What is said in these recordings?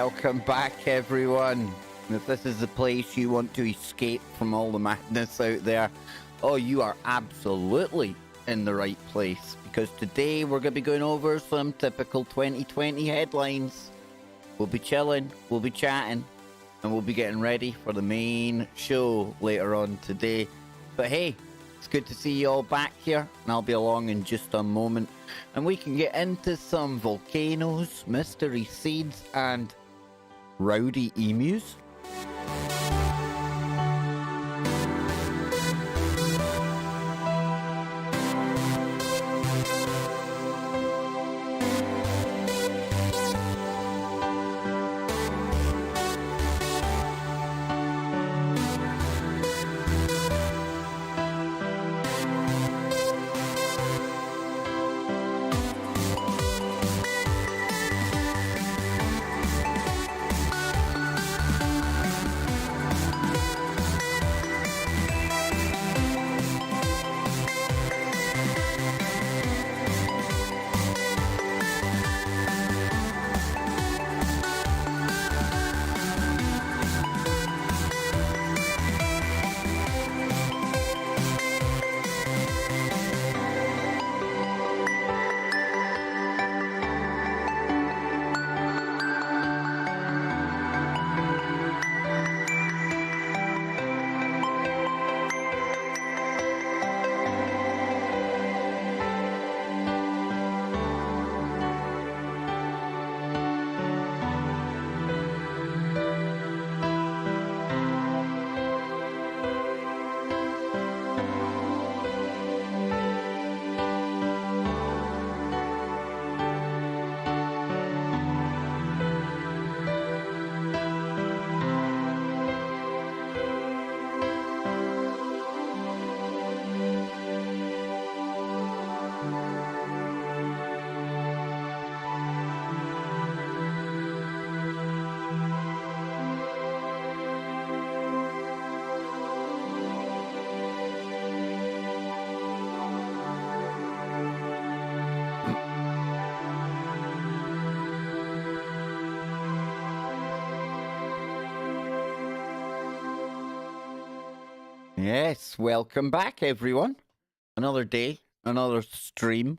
Welcome back, everyone. If this is the place you want to escape from all the madness out there, oh, you are absolutely in the right place, because today we're going to be going over some typical 2020 headlines. We'll be chilling, we'll be chatting, and we'll be getting ready for the main show later on today. But hey, it's good to see you all back here, and I'll be along in just a moment. And we can get into some volcanoes, mystery seeds, and rowdy emus. Yes, welcome back, everyone. Another day, another stream,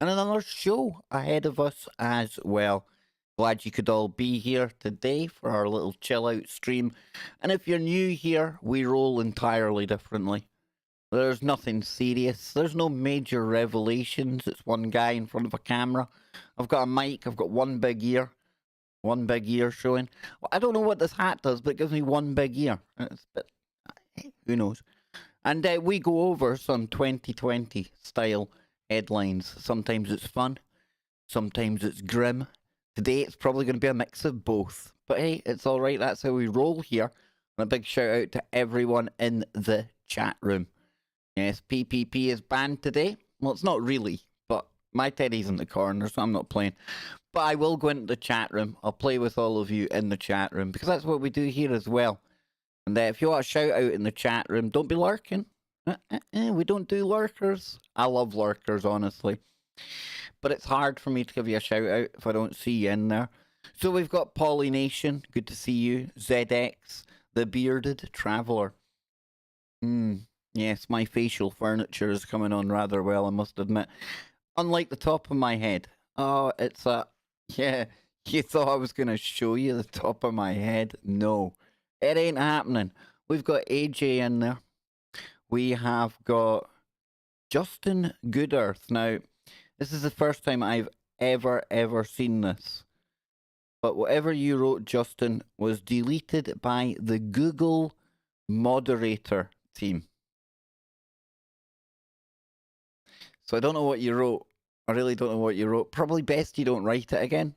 and another show ahead of us as well. Glad you could all be here today for our little chill out stream. And if you're new here, we roll entirely differently. There's nothing serious. There's no major revelations. It's one guy in front of a camera. I've got a mic. I've got one big ear. One big ear showing. Well, I don't know what this hat does, but it gives me one big ear. It's a bit... Who knows? And we go over some 2020 style headlines. Sometimes it's fun. Sometimes it's grim. Today it's probably going to be a mix of both. But hey, it's all right. That's how we roll here. And a big shout out to everyone in the chat room. Yes, PPP is banned today. Well, it's not really, but my teddy's in the corner, so I'm not playing. But I will go into the chat room. I'll play with all of you in the chat room, because that's what we do here as well. And if you want to shout out in the chat room, don't be lurking. We don't do lurkers. I love lurkers, honestly. But it's hard for me to give you a shout out if I don't see you in there. So we've got Pollination. Good to see you. ZX, the Bearded Traveller. Yes, my facial furniture is coming on rather well, I must admit. Unlike the top of my head. Oh, it's a... Yeah, you thought I was going to show you the top of my head? No. It ain't happening. We've got AJ in there. We have got Justin Goodearth. Now, this is the first time I've ever seen this. But whatever you wrote, Justin, was deleted by the Google moderator team. So I don't know what you wrote. I really don't know what you wrote. Probably best you don't write it again.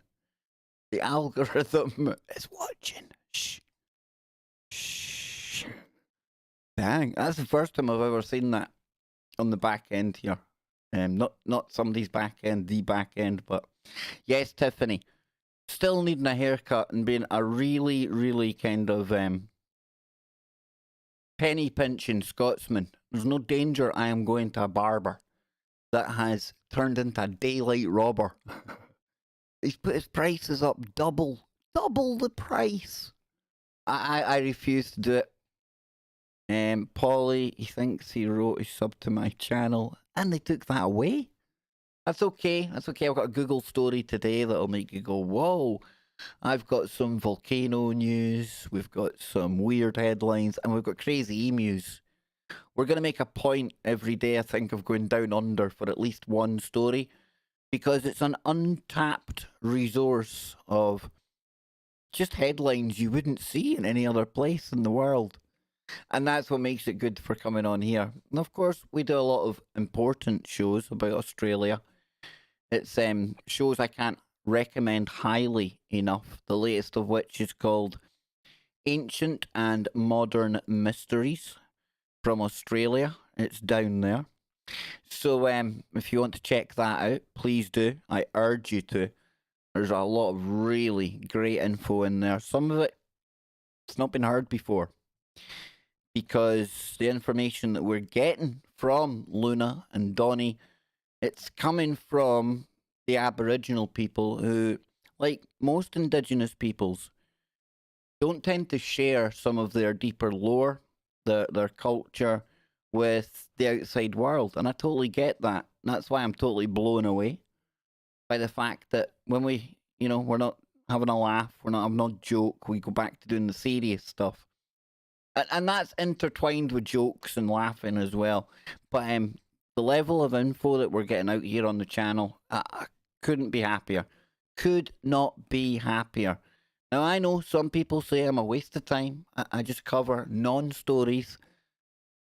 The algorithm is watching. Shh. Shh. Dang, that's the first time I've ever seen that on the back end here. Not somebody's back end, the back end, but yes, Tiffany. Still needing a haircut and being a really kind of penny pinching Scotsman. There's no danger I am going to a barber that has turned into a daylight robber. He's put his prices up double double the price. I refuse to do it. Polly, he thinks he wrote a sub to my channel, and they took that away. That's okay. That's okay. I've got a Google story today that'll make you go, whoa. I've got some volcano news. We've got some weird headlines, and we've got crazy emus. We're going to make a point every day, I think, of going down under for at least one story, because it's an untapped resource of just headlines you wouldn't see in any other place in the world. And that's what makes it good for coming on here. And of course, we do a lot of important shows about Australia. It's shows I can't recommend highly enough, the latest of which is called Ancient and Modern Mysteries from Australia. It's down there. So if you want to check that out, please do. I urge you to. There's a lot of really great info in there. Some of it's not been heard before, because the information that we're getting from Luna and Donnie, it's coming from the Aboriginal people who, like most Indigenous peoples, don't tend to share some of their deeper lore, their culture, with the outside world. And I totally get that. And that's why I'm totally blown away by the fact that when we, we're not having a laugh, we're not having a joke, we go back to doing the serious stuff. And that's intertwined with jokes and laughing as well. But the level of info that we're getting out here on the channel, I couldn't be happier. Could not be happier. Now, I know some people say I'm a waste of time. I just cover non-stories.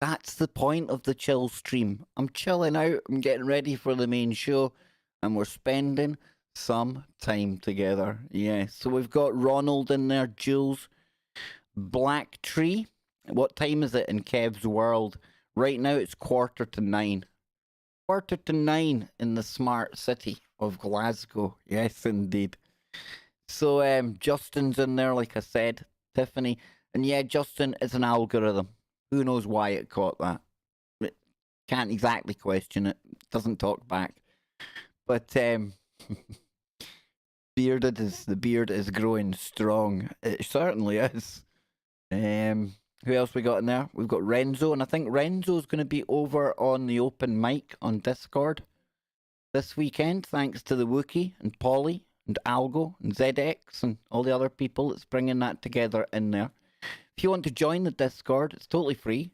That's the point of the chill stream. I'm chilling out. I'm getting ready for the main show. And we're spending some time together. Yeah, so we've got Ronald in there, Jules, Black Tree. What time is it in Kev's world? Right now it's 9:15. 9:15 in the smart city of Glasgow. Yes, indeed. So Justin's in there, like I said. Tiffany. And yeah, Justin, it's an algorithm. Who knows why it caught that? It can't exactly question it. Doesn't talk back. But the beard is growing strong. It certainly is. Who else we got in there? We've got Renzo, and I think Renzo's going to be over on the open mic on Discord this weekend, thanks to the Wookie and Polly and Algo and ZX and all the other people that's bringing that together in there. If you want to join the Discord, it's totally free.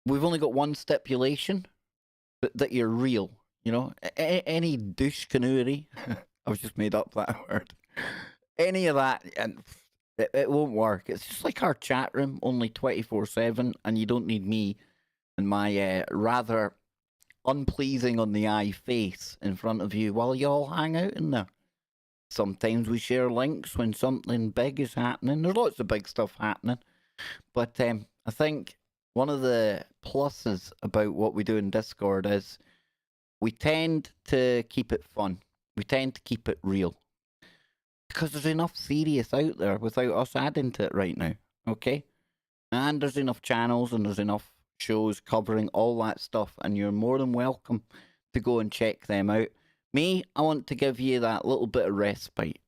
We've only got one stipulation, that you're real. Any douche canoery, I've just made up that word. Any of that, and it won't work. It's just like our chat room, only 24/7, and you don't need me and my rather unpleasing on the eye face in front of you while you all hang out in there. Sometimes we share links when something big is happening. There's lots of big stuff happening. But I think one of the pluses about what we do in Discord is we tend to keep it fun. We tend to keep it real. Because there's enough serious out there without us adding to it right now. Okay? And there's enough channels and there's enough shows covering all that stuff. And you're more than welcome to go and check them out. Me, I want to give you that little bit of respite.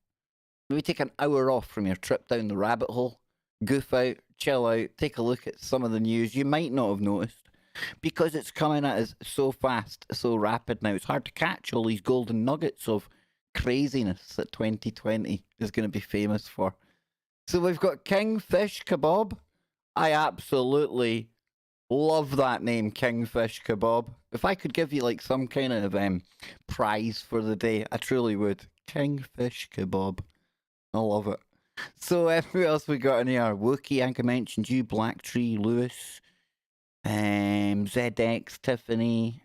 Maybe take an hour off from your trip down the rabbit hole. Goof out, chill out, take a look at some of the news you might not have noticed. Because it's coming at us so fast, so rapid now. It's hard to catch all these golden nuggets of craziness that 2020 is going to be famous for. So we've got Kingfish Kebab. I absolutely love that name, Kingfish Kebab. If I could give you like some kind of prize for the day, I truly would. Kingfish Kebab. I love it. So who else we got in here? Wookie, I think I mentioned you, Black Tree, Lewis, ZX, Tiffany,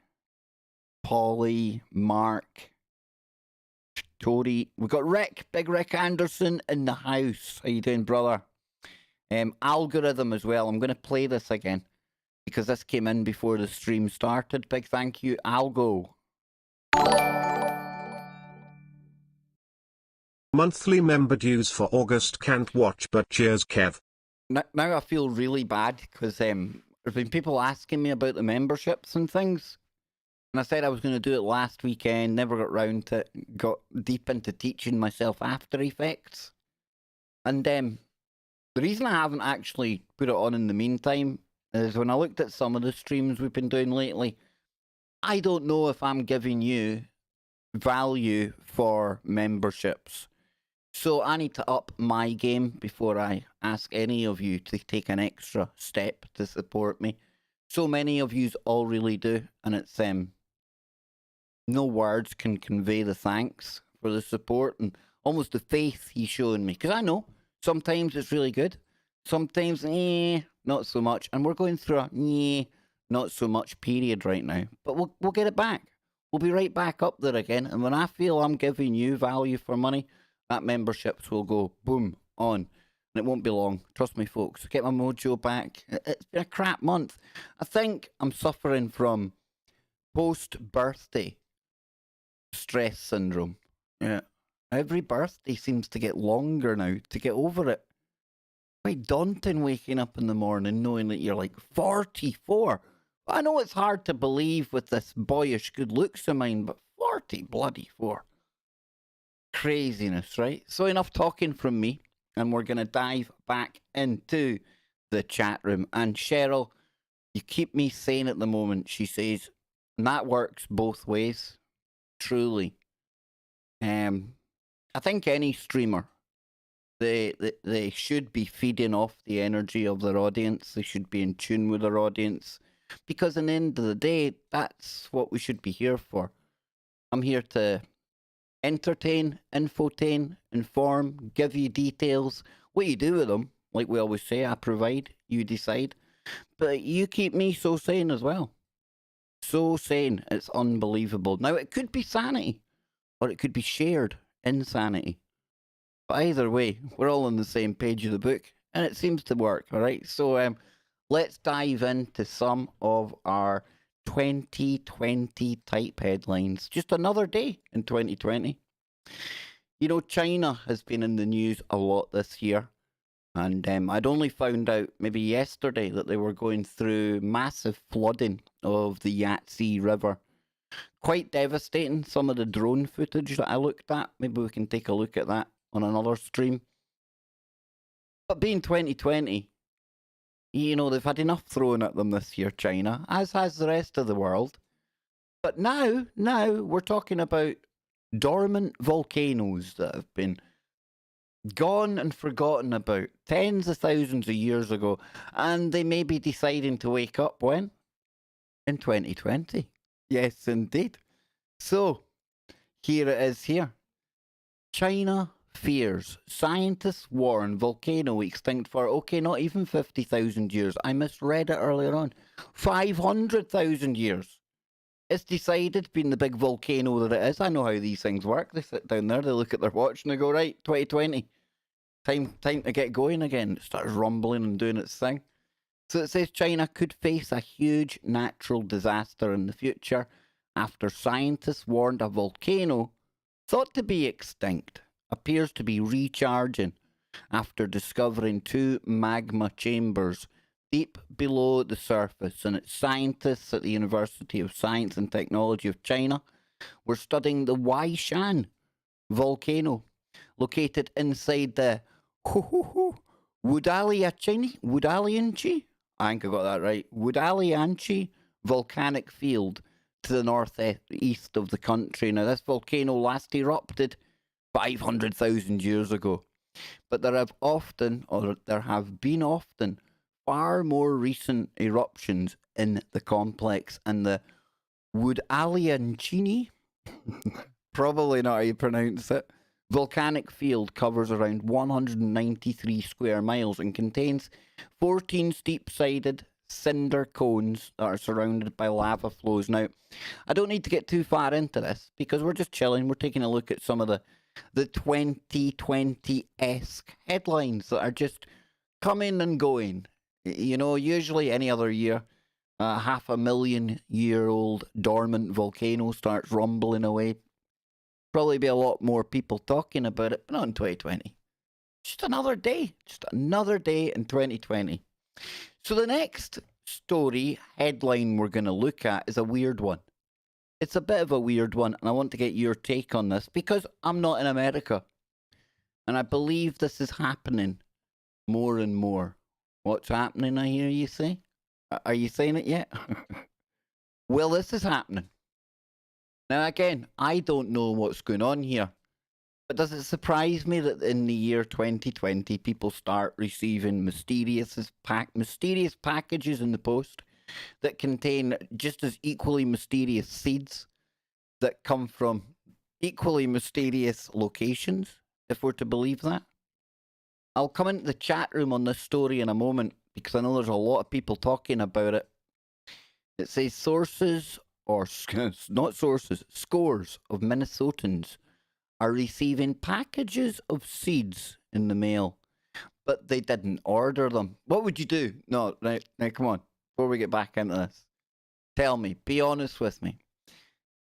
Polly, Mark, Tori. We got Rick, Big Rick Anderson in the house. How you doing, brother? Algorithm as well. I'm going to play this again because this came in before the stream started. Big thank you, Algo. Monthly member dues for August, can't watch, but cheers, Kev. Now I feel really bad because there's been people asking me about the memberships and things. And I said I was going to do it last weekend, never got round to it, got deep into teaching myself After Effects. And the reason I haven't actually put it on in the meantime is when I looked at some of the streams we've been doing lately, I don't know if I'm giving you value for memberships. So I need to up my game before I ask any of you to take an extra step to support me. So many of yous all really do, and it's no words can convey the thanks for the support and almost the faith he's showing me. Because I know sometimes it's really good, sometimes not so much, and we're going through a not so much period right now. But we'll get it back. We'll be right back up there again. And when I feel I'm giving you value for money, that memberships will go boom on. And it won't be long. Trust me, folks. Get my mojo back. It's been a crap month. I think I'm suffering from post-birthday stress syndrome. Yeah. Every birthday seems to get longer now to get over it. Quite daunting waking up in the morning knowing that you're like 44. I know it's hard to believe with this boyish good looks of mine, but 40 bloody 4. Craziness, right? So enough talking from me, and we're going to dive back into the chat room. And Cheryl, you keep me sane at the moment, she says, and that works both ways, truly. I think any streamer, they should be feeding off the energy of their audience. They should be in tune with their audience, because in the end of the day, that's what we should be here for. I'm here to entertain, infotain, inform, give you details. What you do with them, like we always say, I provide, you decide. But you keep me so sane as well. So sane, it's unbelievable. Now, it could be sanity, or it could be shared insanity. But either way, we're all on the same page of the book, and it seems to work, all right? So let's dive into some of our 2020 type headlines. Just another day in 2020. You know, China has been in the news a lot this year. And I'd only found out maybe yesterday that they were going through massive flooding of the Yangtze River. Quite devastating, some of the drone footage that I looked at. Maybe we can take a look at that on another stream. But being 2020, you know, they've had enough thrown at them this year, China, as has the rest of the world. But now we're talking about dormant volcanoes that have been gone and forgotten about tens of thousands of years ago, and they may be deciding to wake up when? In 2020. Yes, indeed. So, here it is here. China fears. Scientists warn volcano extinct for, okay, not even 50,000 years. I misread it earlier on. 500,000 years. It's decided, being the big volcano that it is. I know how these things work. They sit down there, they look at their watch and they go, right, 2020. Time to get going again. It starts rumbling and doing its thing. So it says China could face a huge natural disaster in the future after scientists warned a volcano thought to be extinct appears to be recharging after discovering 2 magma chambers deep below the surface. And it's scientists at the University of Science and Technology of China were studying the Waishan volcano located inside the Wudalianchi? I think I got that right. Wudalianchi volcanic field to the northeast of the country. Now, this volcano last erupted 500,000 years ago. But there have been often far more recent eruptions in the complex, and the Wudalianchini, probably not how you pronounce it, volcanic field covers around 193 square miles and contains 14 steep-sided cinder cones that are surrounded by lava flows. Now, I don't need to get too far into this because we're just chilling. We're taking a look at some of the 2020-esque headlines that are just coming and going. You know, usually any other year, 500,000-year-old dormant volcano starts rumbling away. Probably be a lot more people talking about it, but not in 2020. Just another day in 2020. So the next story headline we're going to look at is a weird one. It's a bit of a weird one, and I want to get your take on this because I'm not in America. And I believe this is happening more and more. What's happening, I hear you say? Are you saying it yet? Well, this is happening. Now, again, I don't know what's going on here. But does it surprise me that in the year 2020, people start receiving mysterious packages in the post that contain just as equally mysterious seeds that come from equally mysterious locations, if we're to believe that? I'll come into the chat room on this story in a moment because I know there's a lot of people talking about it. It says sources, or not sources, scores of Minnesotans are receiving packages of seeds in the mail, but they didn't order them. What would you do? No, right, come on. Before we get back into this, tell me, be honest with me.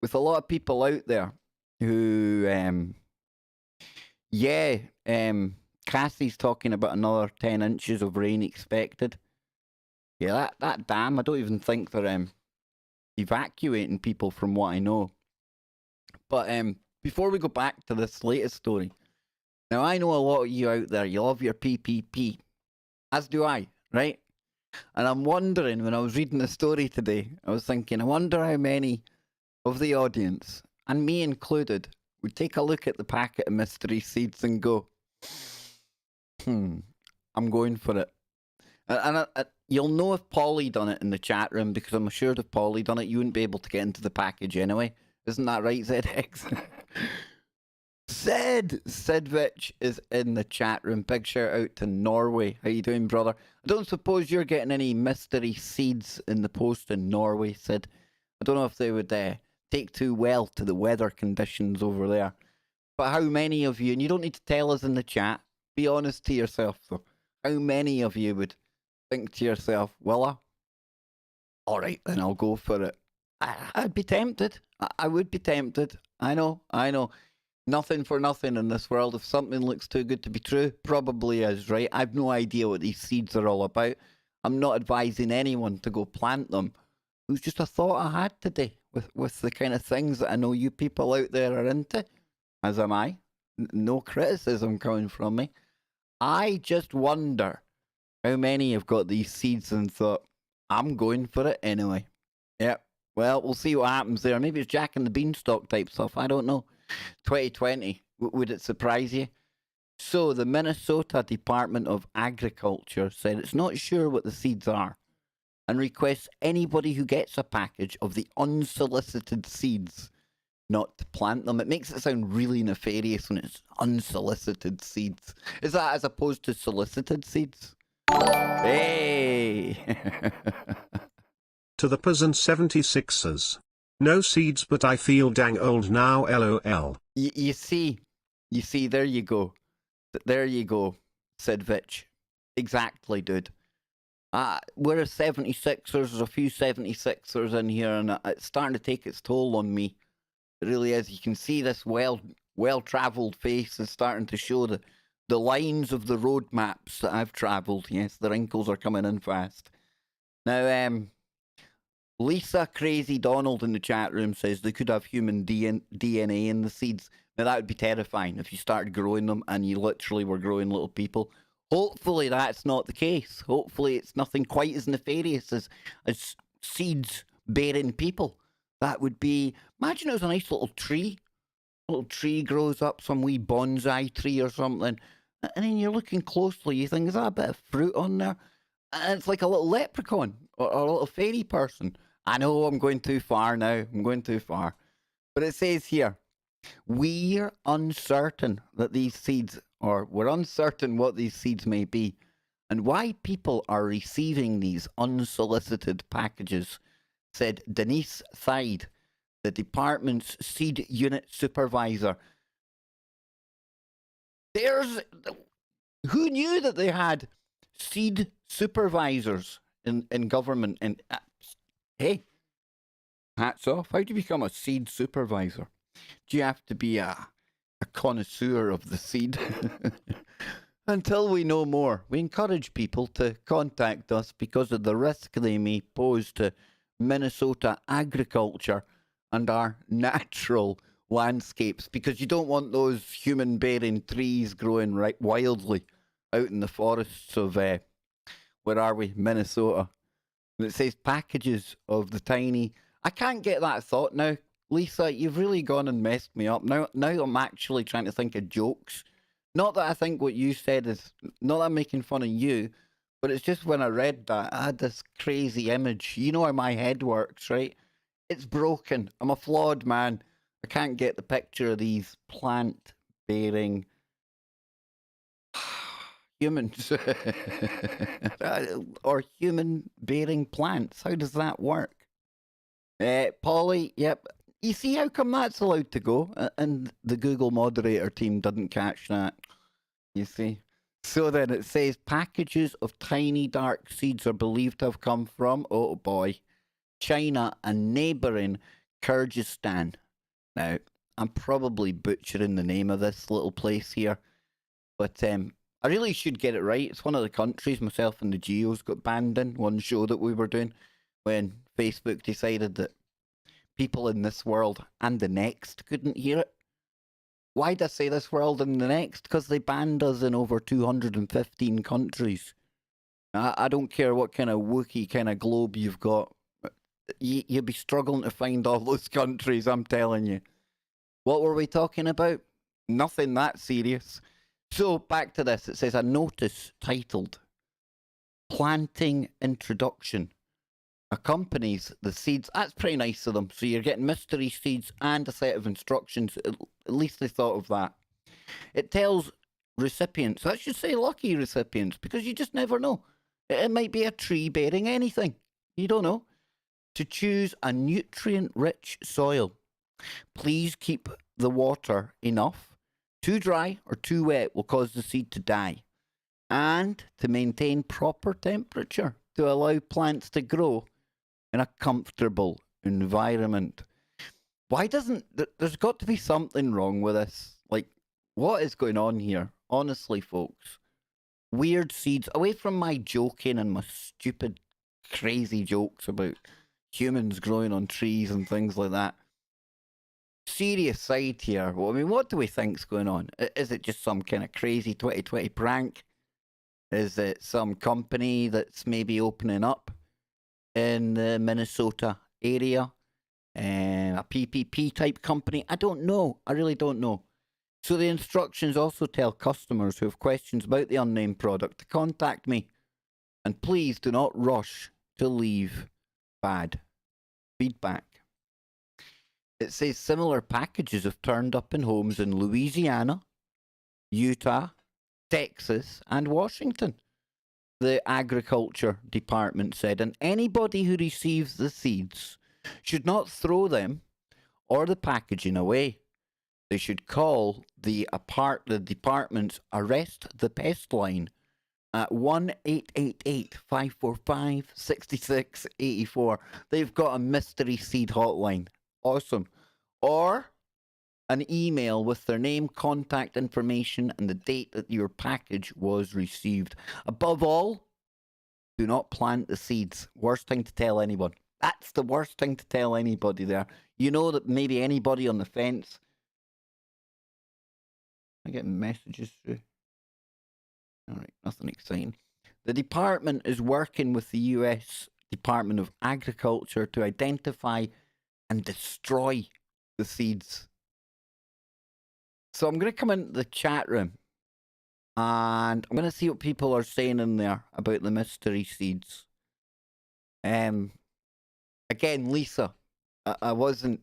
With a lot of people out there who, Cassie's talking about another 10 inches of rain expected. Yeah, that dam, I don't even think they're evacuating people from what I know. But before we go back to this latest story, now I know a lot of you out there, you love your PPP, as do I, right? And I'm wondering, when I was reading the story today, I was thinking, I wonder how many of the audience, and me included, would take a look at the packet of mystery seeds and go, I'm going for it. And you'll know if Polly done it in the chat room, because I'm assured if Polly done it, you wouldn't be able to get into the package anyway. Isn't that right, ZX? Sidvich is in the chat room. Big shout out to Norway. How you doing, brother? I don't suppose you're getting any mystery seeds in the post in Norway, Sid. I don't know if they would take too well to the weather conditions over there. But how many of you, and you don't need to tell us in the chat, be honest to yourself though, how many of you would think to yourself, Willa, all right, then I'll go for it. I'd be tempted. I would be tempted. I know. Nothing for nothing in this world. If something looks too good to be true, probably is, right? I've no idea what these seeds are all about. I'm not advising anyone to go plant them. It was just a thought I had today with the kind of things that I know you people out there are into, as am I. No criticism coming from me. I just wonder how many have got these seeds and thought, I'm going for it anyway. Yep. Well, we'll see what happens there. Maybe it's Jack and the Beanstalk type stuff. I don't know. 2020. Would it surprise you? So, the Minnesota Department of Agriculture said it's not sure what the seeds are and requests anybody who gets a package of the unsolicited seeds not to plant them. It makes it sound really nefarious when it's unsolicited seeds. Is that as opposed to solicited seeds? Hey! To the peasant 76ers. No seeds, but I feel dang old now, lol. You see, there you go. There you go, Sidvich. Exactly, dude. We're a 76ers, there's a few 76ers in here, and it's starting to take its toll on me. It really is. You can see this well-travelled face is starting to show the lines of the road maps that I've travelled. Yes, the wrinkles are coming in fast. Now, Lisa Crazy Donald in the chat room says they could have human DNA in the seeds. Now, that would be terrifying if you started growing them and you literally were growing little people. Hopefully, that's not the case. Hopefully, it's nothing quite as nefarious as seeds bearing people. That would be... Imagine it was a nice little tree. A little tree grows up, some wee bonsai tree or something. And then you're looking closely, you think, is that a bit of fruit on there? And it's like a little leprechaun or a little fairy person. I know I'm going too far now. I'm going too far. But it says here, we're uncertain that these seeds, or we're uncertain what these seeds may be, and why people are receiving these unsolicited packages, said Denise Thide, the department's seed unit supervisor. Who knew that they had seed supervisors in government? And hey, hats off. How do you become a seed supervisor? Do you have to be a connoisseur of the seed? Until we know more, we encourage people to contact us because of the risk they may pose to Minnesota agriculture and our natural landscapes because you don't want those human-bearing trees growing right wildly out in the forests of where are we? Minnesota. And it says packages of the tiny. I can't get that thought now, Lisa. You've really gone and messed me up. Now I'm actually trying to think of jokes. Not that I think what you said is not that I'm making fun of you, but it's just when I read that I had this crazy image. You know how my head works, right? It's broken. I'm a flawed man. I can't get the picture of these plant-bearing humans or human-bearing plants. How does that work? Polly, yep. You see how come that's allowed to go, and the Google moderator team didn't catch that. You see. So then it says packages of tiny dark seeds are believed to have come from, oh boy, China and neighbouring Kyrgyzstan. Now, I'm probably butchering the name of this little place here, but I really should get it right. It's one of the countries myself and the Geos got banned in one show that we were doing when Facebook decided that people in this world and the next couldn't hear it. Why'd I say this world and the next? Because they banned us in over 215 countries. I don't care what kind of Wookiee kind of globe you've got. You'll be struggling to find all those countries, I'm telling you. What were we talking about? Nothing that serious. So, back to this. It says a notice titled Planting Introduction accompanies the seeds. That's pretty nice of them. So you're getting mystery seeds and a set of instructions. At least they thought of that. It tells recipients, I should say lucky recipients, because you just never know. It might be a tree bearing anything. You don't know. To choose a nutrient-rich soil. Please keep the water enough. Too dry or too wet will cause the seed to die. And to maintain proper temperature to allow plants to grow in a comfortable environment. Why doesn't... There's got to be something wrong with this. Like, what is going on here? Honestly, folks. Weird seeds. Away from my joking and my stupid, crazy jokes about humans growing on trees and things like that. Serious side here. Well, I mean, what do we think's going on? Is it just some kind of crazy 2020 prank? Is it some company that's maybe opening up in the Minnesota area? A PPP type company? I don't know. I really don't know. So the instructions also tell customers who have questions about the unnamed product to contact me. And please do not rush to leave bad feedback. It says similar packages have turned up in homes in Louisiana, Utah, Texas, and Washington. The agriculture department said, and anybody who receives the seeds should not throw them or the packaging away. They should call the department's Arrest the Pest line at 1-888-545-6684. They've got a mystery seed hotline. Awesome. Or an email with their name, contact information, and the date that your package was received. Above all, do not plant the seeds. Worst thing to tell anyone. That's the worst thing to tell anybody there. You know that maybe anybody on the fence. I get messages through. All right, nothing exciting. The department is working with the US Department of Agriculture to identify and destroy the seeds. So I'm going to come into the chat room and I'm going to see what people are saying in there about the mystery seeds. Again, Lisa, I wasn't,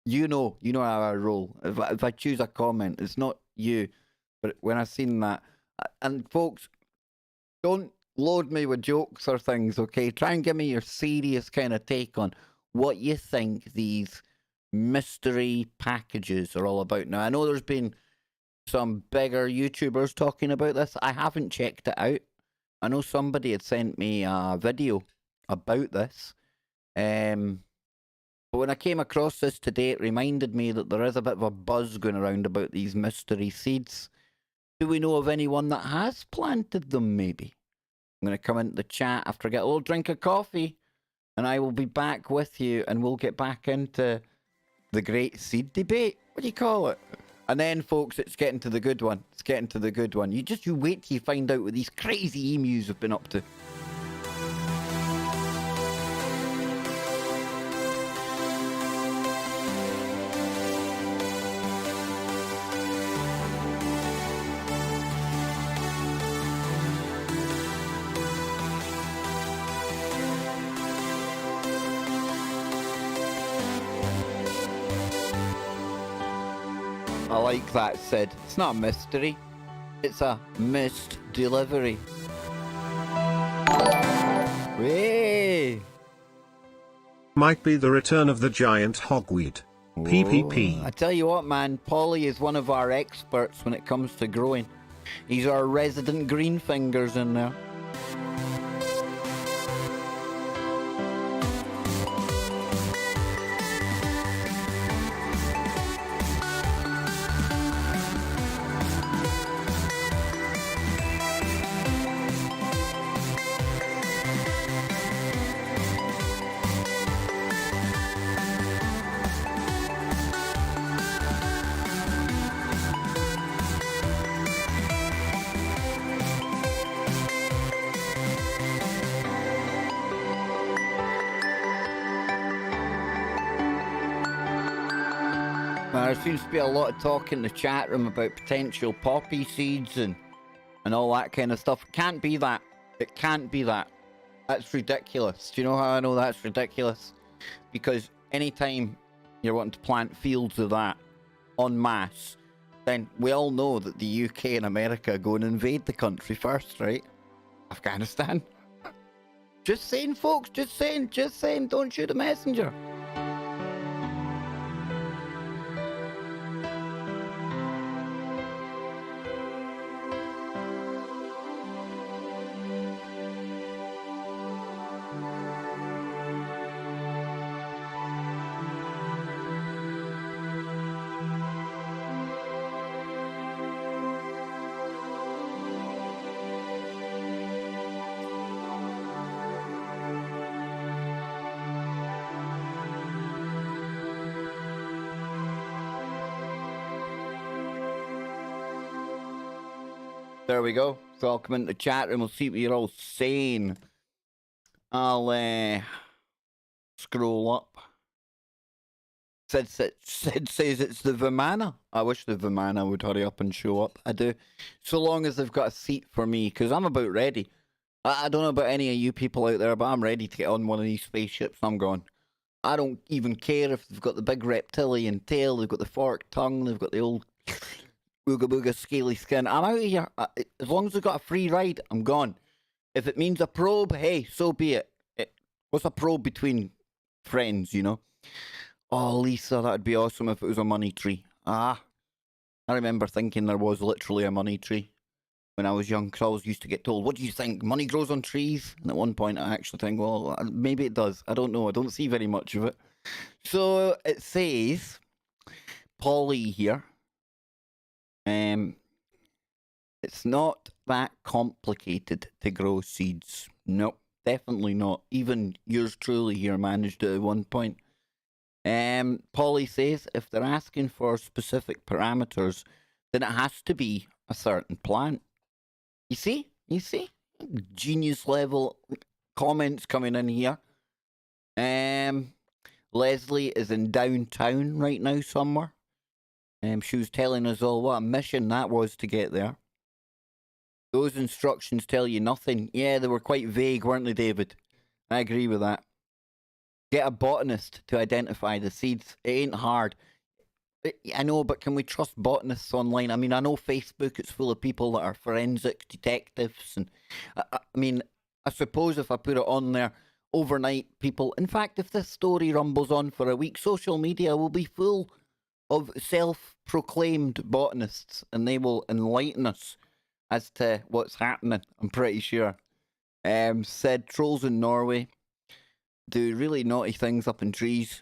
you know how I roll. If I choose a comment, it's not you. But when I seen that, and folks, don't load me with jokes or things, okay? Try and give me your serious kind of take on what you think these mystery packages are all about. Now, I know there's been some bigger YouTubers talking about this. I haven't checked it out. I know somebody had sent me a video about this. But when I came across this today, it reminded me that there is a bit of a buzz going around about these mystery seeds. Do we know of anyone that has planted them, maybe? I'm going to come into the chat after I get a little drink of coffee, and I will be back with you, and we'll get back into The great seed debate? What do you call it? And then, folks, it's getting to the good one. It's getting to the good one. You wait till you find out what these crazy emus have been up to. I like that, Sid. It's not a mystery. It's a missed delivery. Hey! Might be the return of the giant hogweed. PPP. I tell you what, man, Polly is one of our experts when it comes to growing. He's our resident green fingers in there. There seems to be a lot of talk in the chat room about potential poppy seeds and all that kind of stuff. It can't be that. It can't be that. That's ridiculous. Do you know how I know that's ridiculous? Because anytime you're wanting to plant fields of that en masse, then we all know that the UK and America go and invade the country first, right? Afghanistan. Just saying, folks. Just saying. Don't shoot a messenger. There we go. So I'll come into the chat room. We'll see what you're all saying. I'll scroll up. Sid says it's the Vimana. I wish the Vimana would hurry up and show up. I do. So long as they've got a seat for me, because I'm about ready. I don't know about any of you people out there, but I'm ready to get on one of these spaceships. I'm going. I don't even care if they've got the big reptilian tail, they've got the forked tongue, they've got the old booga booga scaly skin. I'm out of here. As long as I've got a free ride, I'm gone. If it means a probe, hey, so be it. What's a probe between friends, you know? Oh, Lisa, that'd be awesome if it was a money tree. I remember thinking there was literally a money tree when I was young, because I always used to get told, what do you think, money grows on trees? And at one point I actually think, well, maybe it does. I don't know. I don't see very much of it. So it says, Polly here, it's not that complicated to grow seeds. Nope, definitely not. Even yours truly here managed it at one point. Polly says if they're asking for specific parameters, then it has to be a certain plant. You see? Genius level comments coming in here. Leslie is in downtown right now somewhere. She was telling us all what a mission that was to get there. Those instructions tell you nothing. Yeah, they were quite vague, weren't they, David? I agree with that. Get a botanist to identify the seeds. It ain't hard. I know, but can we trust botanists online? I mean, I know Facebook, it's full of people that are forensic detectives. And I mean, I suppose if I put it on there overnight, people... In fact, if this story rumbles on for a week, social media will be full of self-proclaimed botanists, and they will enlighten us as to what's happening, I'm pretty sure. Said trolls in Norway do really naughty things up in trees,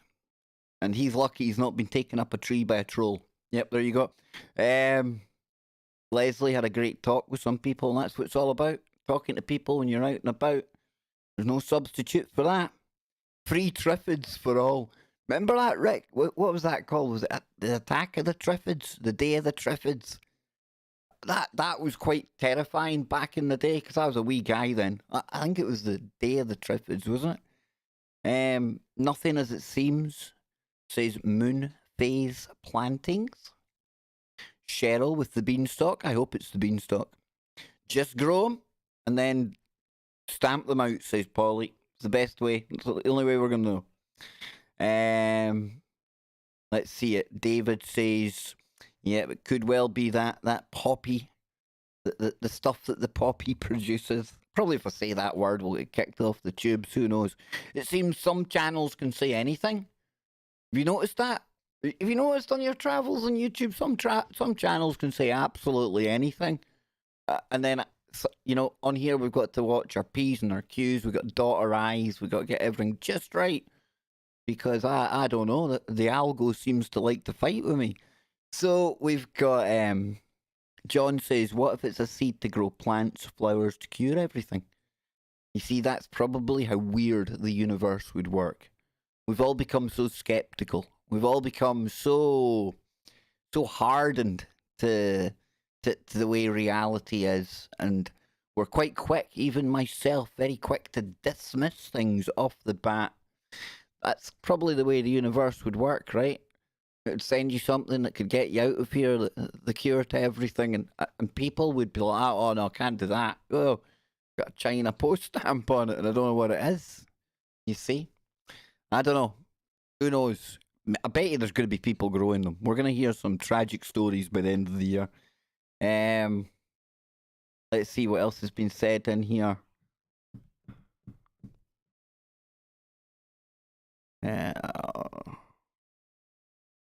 and he's lucky he's not been taken up a tree by a troll. Yep, there you go. Leslie had a great talk with some people, and that's what it's all about. Talking to people when you're out and about. There's no substitute for that. Free triffids for all. Remember that, Rick? What was that called? Was it the Attack of the Triffids? The Day of the Triffids? That was quite terrifying back in the day because I was a wee guy then. I think it was the Day of the Triffids, wasn't it? Nothing as it seems, says Moon Phase Plantings. Cheryl with the beanstalk. I hope it's the beanstalk. Just grow them and then stamp them out, says Polly. It's the best way. It's the only way we're going to know. Let's see it. David says, yeah, it could well be that poppy, the stuff that the poppy produces. Probably if I say that word, we'll get kicked off the tubes. Who knows? It seems some channels can say anything. Have you noticed that? Have you noticed on your travels on YouTube, some channels can say absolutely anything, and then on here we've got to watch our P's and our Q's. We've got to dot our I's. We've got to get everything just right because I don't know, the algo seems to like to fight with me. So we've got John says, what if it's a seed to grow plants, flowers to cure everything? You see, that's probably how weird the universe would work. We've all become so skeptical. We've all become so hardened to the way reality is, and we're quite quick, even myself, very quick to dismiss things off the bat. That's probably the way the universe would work, right? It would send you something that could get you out of here, the cure to everything, and people would be like, oh no, I can't do that. Oh, got a China post stamp on it and I don't know what it is. You see? I don't know. Who knows? I bet you there's going to be people growing them. We're going to hear some tragic stories by the end of the year. Let's see what else has been said in here.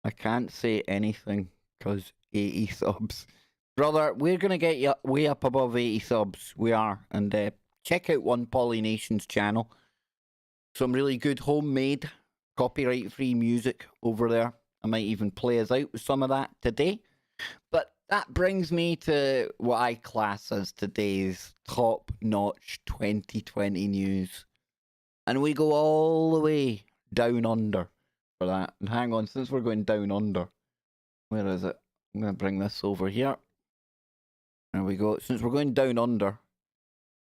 I can't say anything because 80 subs. Brother, we're going to get you way up above 80 subs. We are. And check out One Polynation's channel. Some really good homemade, copyright-free music over there. I might even play us out with some of that today. But that brings me to what I class as today's top-notch 2020 news. And we go all the way down under for that. And hang on, since we're going down under, where is it? I'm going to bring this over here. There we go. Since we're going down under,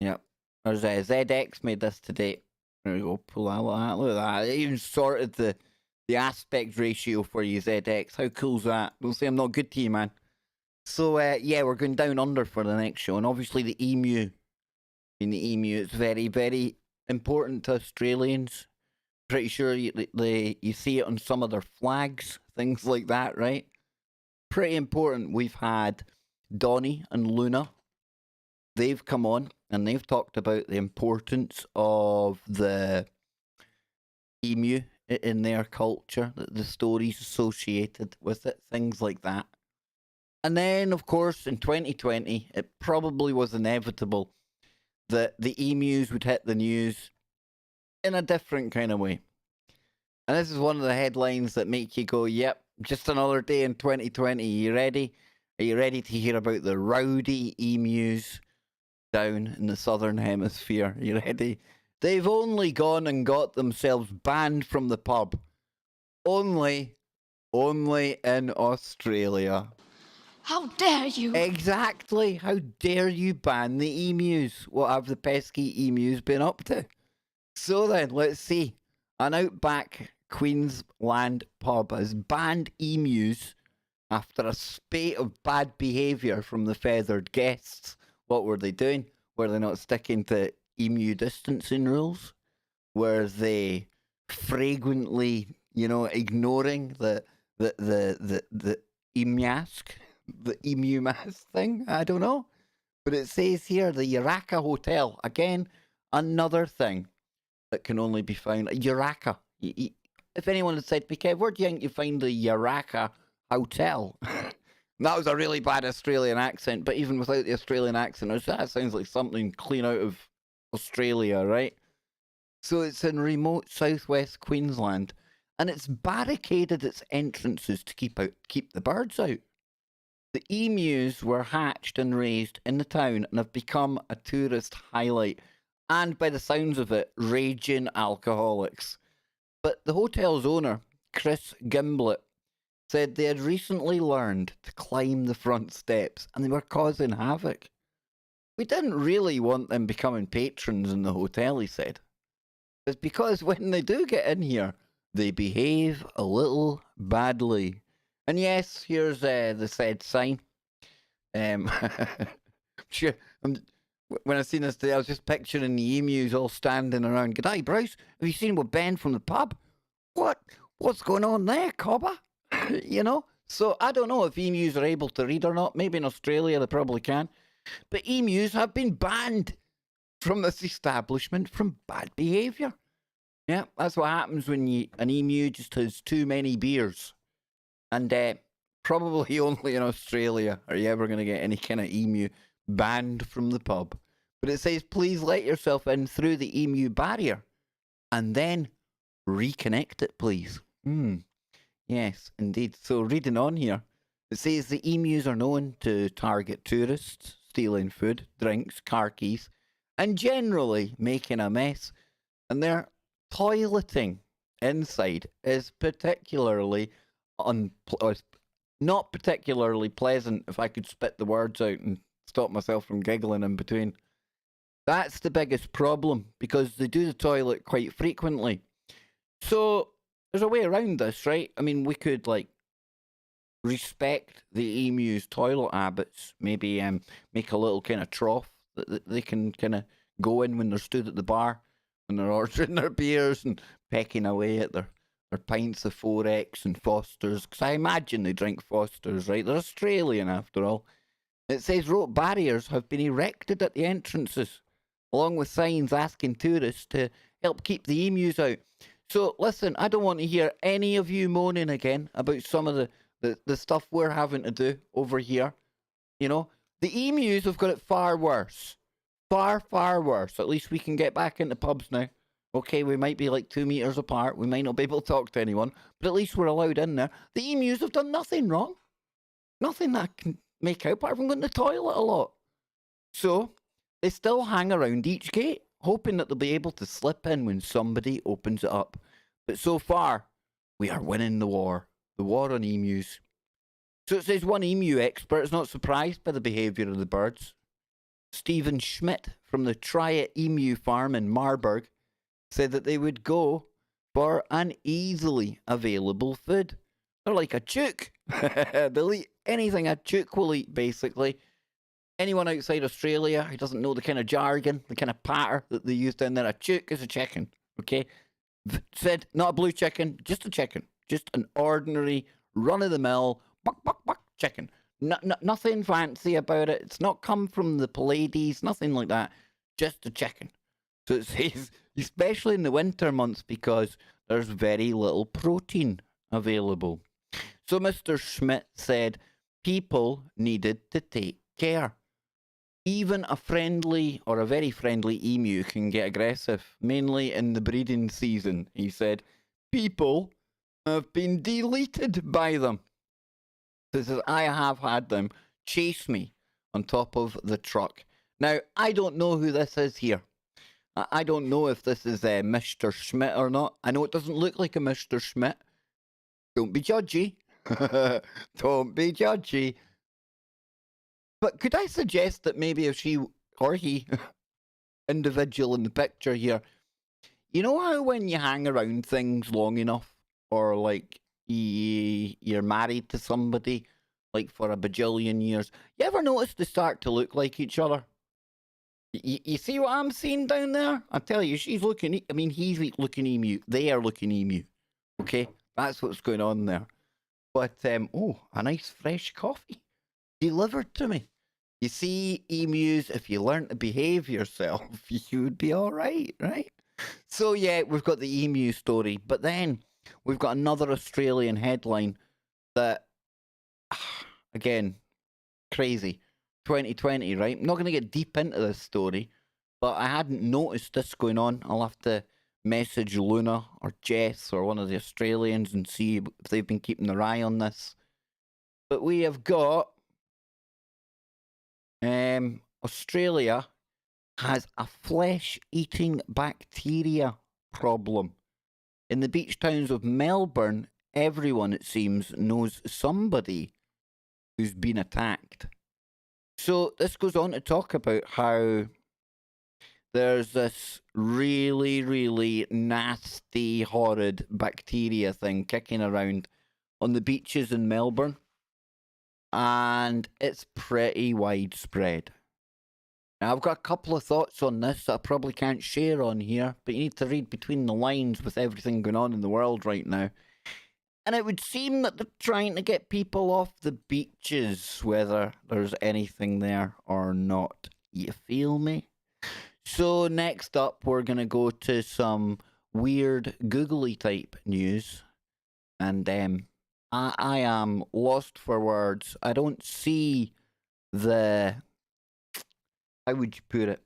yep, there's ZX made this today. There we go. Pull out that. Look at that. It even sorted the aspect ratio for you, ZX. How cool's that? Don't say I'm not good to you, man. So, yeah, we're going down under for the next show. And obviously the emu. In the emu, it's very, very important to Australians. Pretty sure you see it on some of their flags, things like that, right? Pretty important. We've had Donnie and Luna. They've come on and they've talked about the importance of the emu in their culture, the stories associated with it, things like that. And then, of course, in 2020, it probably was inevitable that the emus would hit the news in a different kind of way. And this is one of the headlines that make you go, yep, just another day in 2020. Are you ready? Are you ready to hear about the rowdy emus down in the southern hemisphere? Are you ready? They've only gone and got themselves banned from the pub. Only in Australia. How dare you? Exactly. How dare you ban the emus? What have the pesky emus been up to? So then, let's see. An outback Queensland pub has banned emus after a spate of bad behaviour from the feathered guests. What were they doing? Were they not sticking to emu distancing rules? Were they fragrantly, ignoring the emu mask thing? I don't know. But it says here, the Yaraka Hotel, again, another thing that can only be found at Yaraka. If anyone had said, Kev, where do you think you find the Yaraka Hotel? That was a really bad Australian accent, but even without the Australian accent, that sounds like something clean out of Australia, right? So it's in remote southwest Queensland, and it's barricaded its entrances to keep the birds out. The emus were hatched and raised in the town and have become a tourist highlight, and by the sounds of it, raging alcoholics. But the hotel's owner, Chris Gimblett said they had recently learned to climb the front steps and they were causing havoc. We didn't really want them becoming patrons in the hotel, he said. It's because when they do get in here, they behave a little badly. And yes, here's the said sign. Sure, when I seen this today, I was just picturing the emus all standing around. G'day, Bruce. Have you seen what Ben from the pub? What's going on there, Cobber? You know? So I don't know if emus are able to read or not. Maybe in Australia they probably can. But emus have been banned from this establishment from bad behaviour. Yeah, that's what happens when an emu just has too many beers. And probably only in Australia are you ever going to get any kind of emu banned from the pub. But it says, please let yourself in through the emu barrier and then reconnect it, please. Yes, indeed. So reading on here, it says the emus are known to target tourists, stealing food, drinks, car keys, and generally making a mess. And their toileting inside is particularly not particularly pleasant, if I could spit the words out and stop myself from giggling in between. That's the biggest problem, because they do the toilet quite frequently. So there's a way around this, right? I mean, we could respect the emu's toilet habits. Maybe make a little kind of trough that they can kind of go in when they're stood at the bar, when they're ordering their beers and pecking away at their pints of 4X and Fosters. Because I imagine they drink Fosters, right? They're Australian after all. It says rope barriers have been erected at the entrances, along with signs asking tourists to help keep the emus out. So listen, I don't want to hear any of you moaning again about some of the stuff we're having to do over here. You know, the emus have got it far worse. Far, far worse. At least we can get back into pubs now. Okay, we might be like 2 meters apart. We might not be able to talk to anyone, but at least we're allowed in there. The emus have done nothing wrong. Nothing that I can make out, apart from going to the toilet a lot. So they still hang around each gate, hoping that they'll be able to slip in when somebody opens it up. But so far, we are winning the war on emus. So it says one emu expert is not surprised by the behaviour of the birds. Stephen Schmidt from the Try Emu Farm in Marburg said that they would go for an easily available food. They're like a chook. They'll eat anything a chook will eat, basically. Anyone outside Australia who doesn't know the kind of jargon, the kind of patter that they use down there, a chook is a chicken, okay? Said, not a blue chicken, just a chicken. Just an ordinary, run-of-the-mill, buck, buck, buck chicken. Nothing fancy about it. It's not come from the Pleiades, nothing like that. Just a chicken. So it says, especially in the winter months, because there's very little protein available. So Mr. Schmidt said people needed to take care. Even a friendly or a very friendly emu can get aggressive, mainly in the breeding season, he said. People have been deleted by them. This is, I have had them chase me on top of the truck. Now, I don't know who this is here. I don't know if this is Mr. Schmidt or not. I know it doesn't look like a Mr. Schmidt. Don't be judgy. Don't be judgy. But could I suggest that maybe if she or he, individual in the picture here, you know how when you hang around things long enough, or like you're married to somebody like for a bajillion years, you ever notice they start to look like each other? You see what I'm seeing down there? I tell you, she's looking, I mean, he's looking emu. They are looking emu. Okay? That's what's going on there. But, oh, a nice fresh coffee delivered to me. You see, emus, if you learn to behave yourself, you would be all right, right? So, yeah, we've got the emu story. But then we've got another Australian headline that, again, crazy. 2020, right? I'm not going to get deep into this story, but I hadn't noticed this going on. I'll have to message Luna or Jess or one of the Australians and see if they've been keeping their eye on this. But we have got Australia has a flesh-eating bacteria problem. In the beach towns of Melbourne everyone, it seems, knows somebody who's been attacked. So this goes on to talk about how there's this really, really nasty, horrid bacteria thing kicking around on the beaches in Melbourne. And it's pretty widespread. Now, I've got a couple of thoughts on this that I probably can't share on here, but you need to read between the lines with everything going on in the world right now. And it would seem that they're trying to get people off the beaches, whether there's anything there or not. You feel me? So next up, we're going to go to some weird googly type news. And I am lost for words. I don't see the... How would you put it?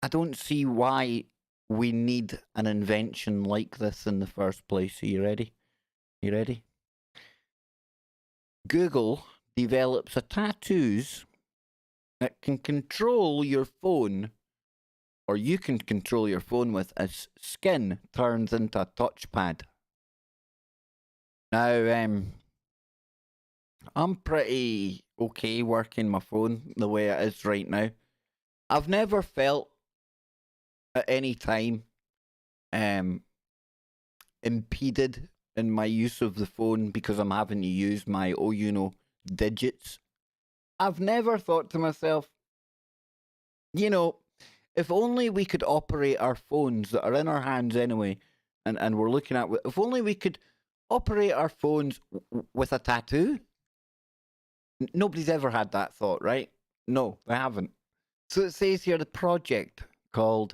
I don't see why we need an invention like this in the first place. Are you ready? You ready? Google develops a tattoos that can control your phone, or you can control your phone with, as skin turns into a touchpad. Now, I'm pretty okay working my phone the way it is right now. I've never felt at any time impeded in my use of the phone because I'm having to use my, digits. I've never thought to myself, if only we could operate our phones that are in our hands anyway, and we're looking at, if only we could operate our phones with a tattoo. Nobody's ever had that thought, right? No, they haven't. So it says here the project called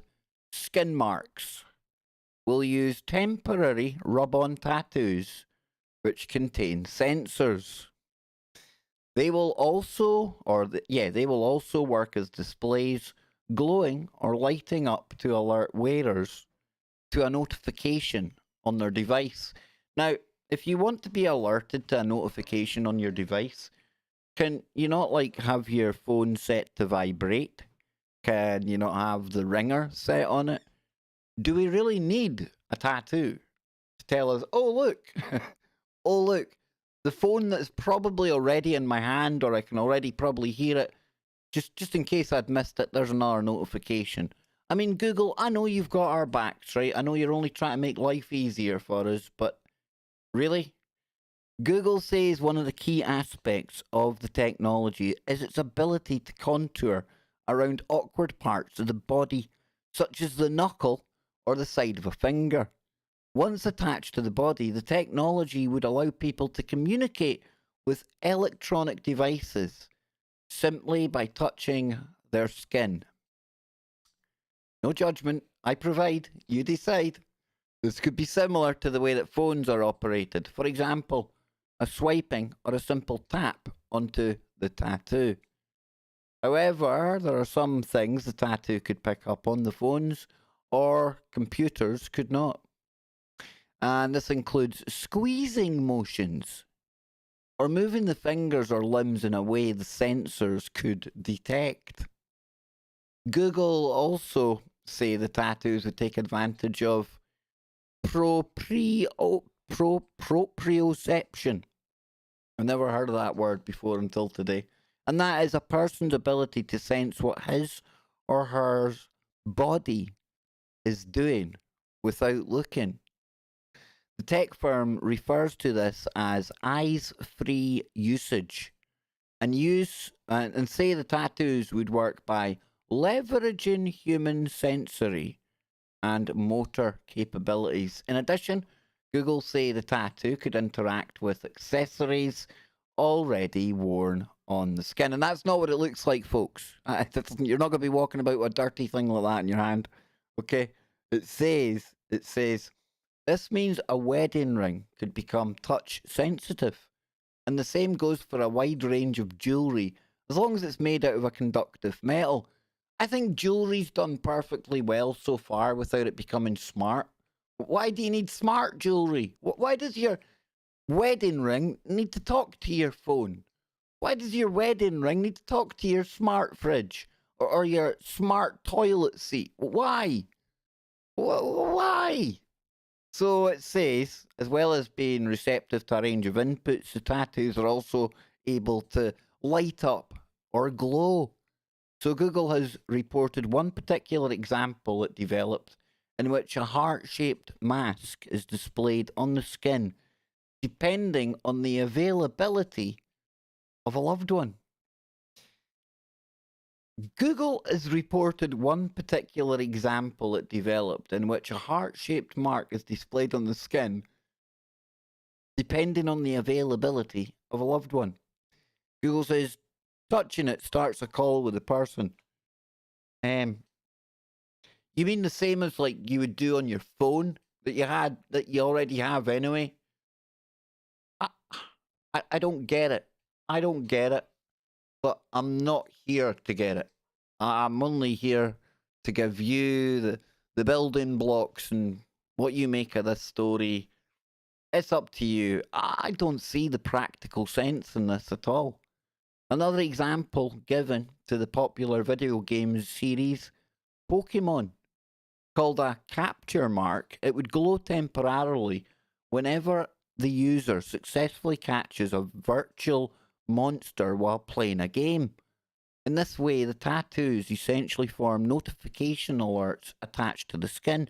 Skin Marks will use temporary rub-on tattoos which contain sensors. They will also, they will also work as displays, glowing or lighting up to alert wearers to a notification on their device. Now, if you want to be alerted to a notification on your device, can you not have your phone set to vibrate? Can you not have the ringer set on it? Do we really need a tattoo to tell us, oh look, oh look, the phone that's probably already in my hand, or I can already probably hear it, just in case I'd missed it, there's another notification. I mean, Google, I know you've got our backs, right? I know you're only trying to make life easier for us, but really? Google says one of the key aspects of the technology is its ability to contour around awkward parts of the body, such as the knuckle or the side of a finger. Once attached to the body, the technology would allow people to communicate with electronic devices simply by touching their skin. No judgment, I provide, you decide. This could be similar to the way that phones are operated. For example, a swiping or a simple tap onto the tattoo. However, there are some things the tattoo could pick up on the phones or computers could not. And this includes squeezing motions or moving the fingers or limbs in a way the sensors could detect. Google also say the tattoos would take advantage of proprioception. I've never heard of that word before until today. And that is a person's ability to sense what his or her body is doing without looking. The tech firm refers to this as eyes-free usage, and say the tattoos would work by leveraging human sensory and motor capabilities. In addition, Google say the tattoo could interact with accessories already worn on the skin. And that's not what it looks like, folks. You're not going to be walking about with a dirty thing like that in your hand. Okay? It says, this means a wedding ring could become touch sensitive. And the same goes for a wide range of jewellery, as long as it's made out of a conductive metal. I think jewellery's done perfectly well so far without it becoming smart. Why do you need smart jewellery? Why does your wedding ring need to talk to your phone? Why does your wedding ring need to talk to your smart fridge or your smart toilet seat? Why? Why? So it says, as well as being receptive to a range of inputs, the tattoos are also able to light up or glow. So Google has reported one particular example it developed in which a heart-shaped mask is displayed on the skin, depending on the availability of a loved one. Google has reported one particular example it developed in which a heart-shaped mark is displayed on the skin, depending on the availability of a loved one. Google says touching it starts a call with the person. You mean the same as like you would do on your phone that you already have anyway? I, I don't get it. I don't get it. But I'm not here to get it. I'm only here to give you the building blocks and what you make of this story. It's up to you. I don't see the practical sense in this at all. Another example given to the popular video games series Pokemon, called a capture mark. It would glow temporarily whenever the user successfully catches a virtual monster while playing a game. In this way, the tattoos essentially form notification alerts attached to the skin.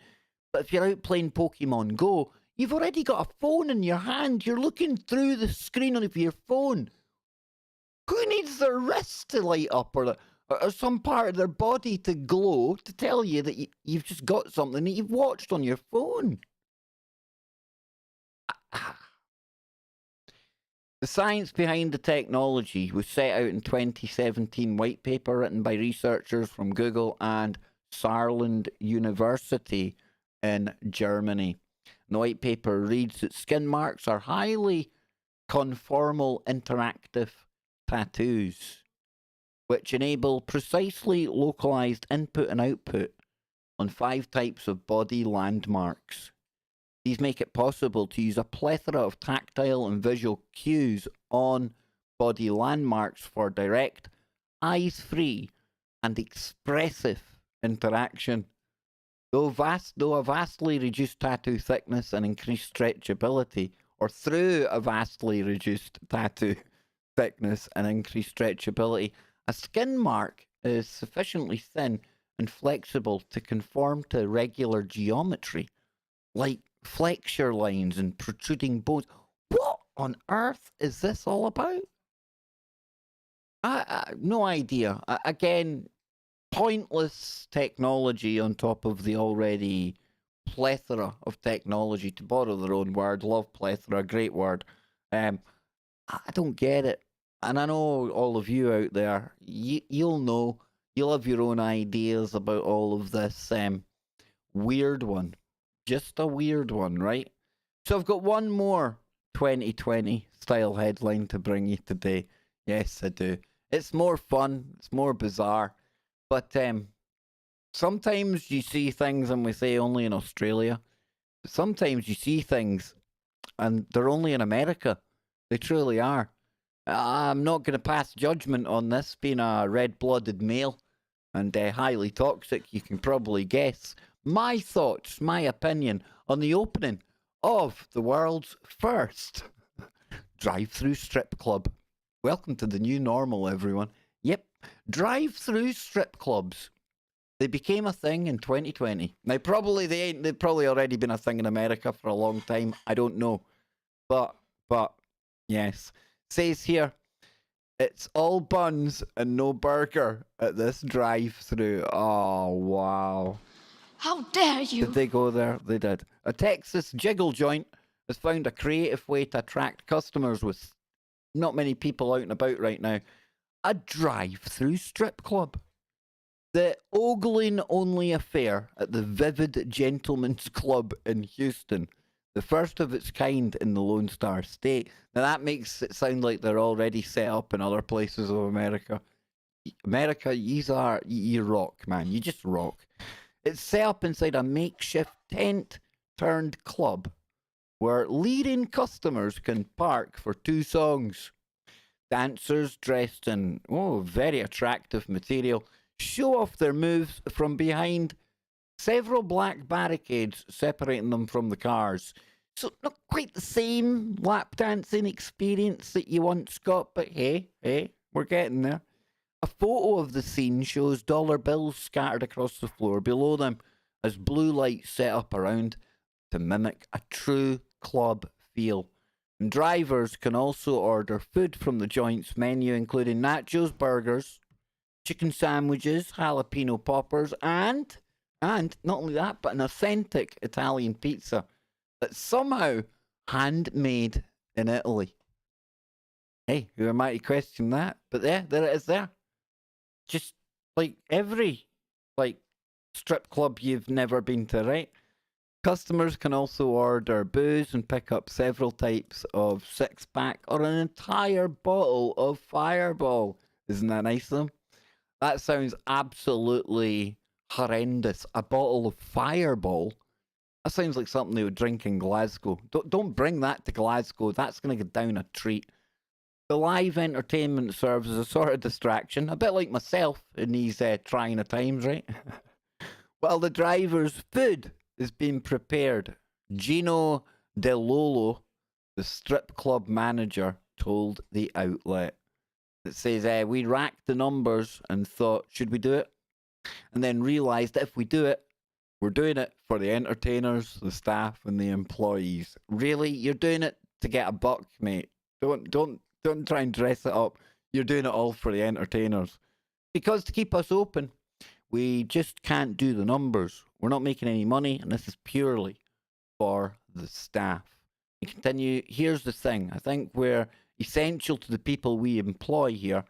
But if you're out playing Pokemon Go, you've already got a phone in your hand. You're looking through the screen of your phone. Who needs their wrist to light up or some part of their body to glow to tell you that you've just got something that you've watched on your phone? The science behind the technology was set out in 2017 white paper written by researchers from Google and Saarland University in Germany. And the white paper reads that skin marks are highly conformal interactive tattoos, which enable precisely localized input and output on 5 types of body landmarks. These make it possible to use a plethora of tactile and visual cues on body landmarks for direct, eyes-free, and expressive interaction. Though a vastly reduced tattoo thickness and increased stretchability, or through a vastly reduced tattoo thickness and increased stretchability, a skin mark is sufficiently thin and flexible to conform to regular geometry, like flexure lines and protruding bones. What on earth is this all about? No idea. Again, pointless technology on top of the already plethora of technology, to borrow their own word. Love plethora, great word. I don't get it. And I know all of you out there, you'll know, you'll have your own ideas about all of this weird one. Just a weird one, right? So I've got one more 2020 style headline to bring you today. Yes, I do. It's more fun, it's more bizarre, but sometimes you see things and we say only in Australia. Sometimes you see things and they're only in America. They truly are. I'm not going to pass judgment on this, being a red-blooded male and highly toxic, you can probably guess. My thoughts, my opinion on the opening of the world's first drive-through strip club. Welcome to the new normal, everyone. Yep, drive-through strip clubs. They became a thing in 2020. Now, probably they ain't. They've probably already been a thing in America for a long time. I don't know, but yes, says here, it's all buns and no burger at this drive-through. Oh wow! How dare you? Did they go there? They did. A Texas jiggle joint has found a creative way to attract customers with not many people out and about right now. A drive-through strip club. The ogling-only affair at the Vivid Gentlemen's Club in Houston, the first of its kind in the Lone Star State. Now that makes it sound like they're already set up in other places of America. America, you rock, man. You just rock. It's set up inside a makeshift tent-turned-club where leading customers can park for 2 songs. Dancers dressed in, very attractive material show off their moves from behind Several black barricades separating them from the cars. So not quite the same lap dancing experience that you once got, but hey, we're getting there. A photo of the scene shows dollar bills scattered across the floor below them as blue lights set up around to mimic a true club feel. And drivers can also order food from the joint's menu, including nachos, burgers, chicken sandwiches, jalapeno poppers, and not only that, but an authentic Italian pizza that's somehow handmade in Italy. Hey, who am I to question that? But there it is there. Just like every like strip club you've never been to, right? Customers can also order booze and pick up several types of six-pack or an entire bottle of Fireball. Isn't that nice of them? That sounds absolutely horrendous. A bottle of Fireball? That sounds like something they would drink in Glasgow. Don't bring that to Glasgow. That's going to go down a treat. The live entertainment serves as a sort of distraction, a bit like myself in these trying times, right? While the driver's food is being prepared, Gino Del Lolo, the strip club manager, told the outlet. It says, we racked the numbers and thought, should we do it? And then realised that if we do it, we're doing it for the entertainers, the staff, and the employees. Really? You're doing it to get a buck, mate. Don't try and dress it up. You're doing it all for the entertainers. Because to keep us open, we just can't do the numbers. We're not making any money, and this is purely for the staff. We continue. Here's the thing. I think we're essential to the people we employ here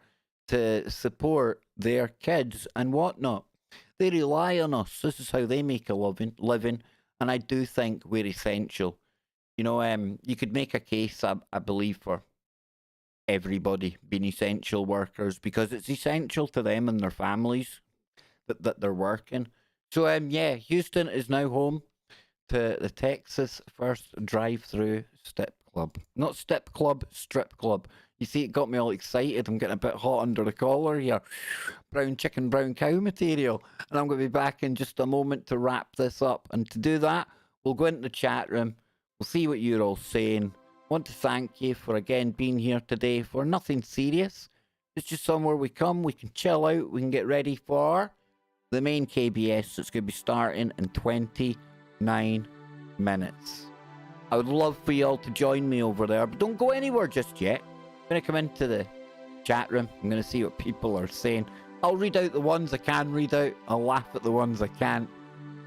to support their kids and whatnot. They rely on us. This is how they make a living, and I do think we're essential. You know, you could make a case, I believe, for everybody being essential workers because it's essential to them and their families that they're working. So, yeah, Houston is now home to the Texas first drive-through strip club. Not strip club, strip club. You see, it got me all excited. I'm getting a bit hot under the collar here. Brown chicken, brown cow material. And I'm going to be back in just a moment to wrap this up. And to do that, we'll go into the chat room. We'll see what you're all saying. I want to thank you for, again, being here today for nothing serious. It's just somewhere we come, we can chill out, we can get ready for the main KBS that's going to be starting in 29 minutes. I would love for you all to join me over there, but don't go anywhere just yet. I'm going to come into the chat room. I'm going to see what people are saying. I'll read out the ones I can read out. I'll laugh at the ones I can't.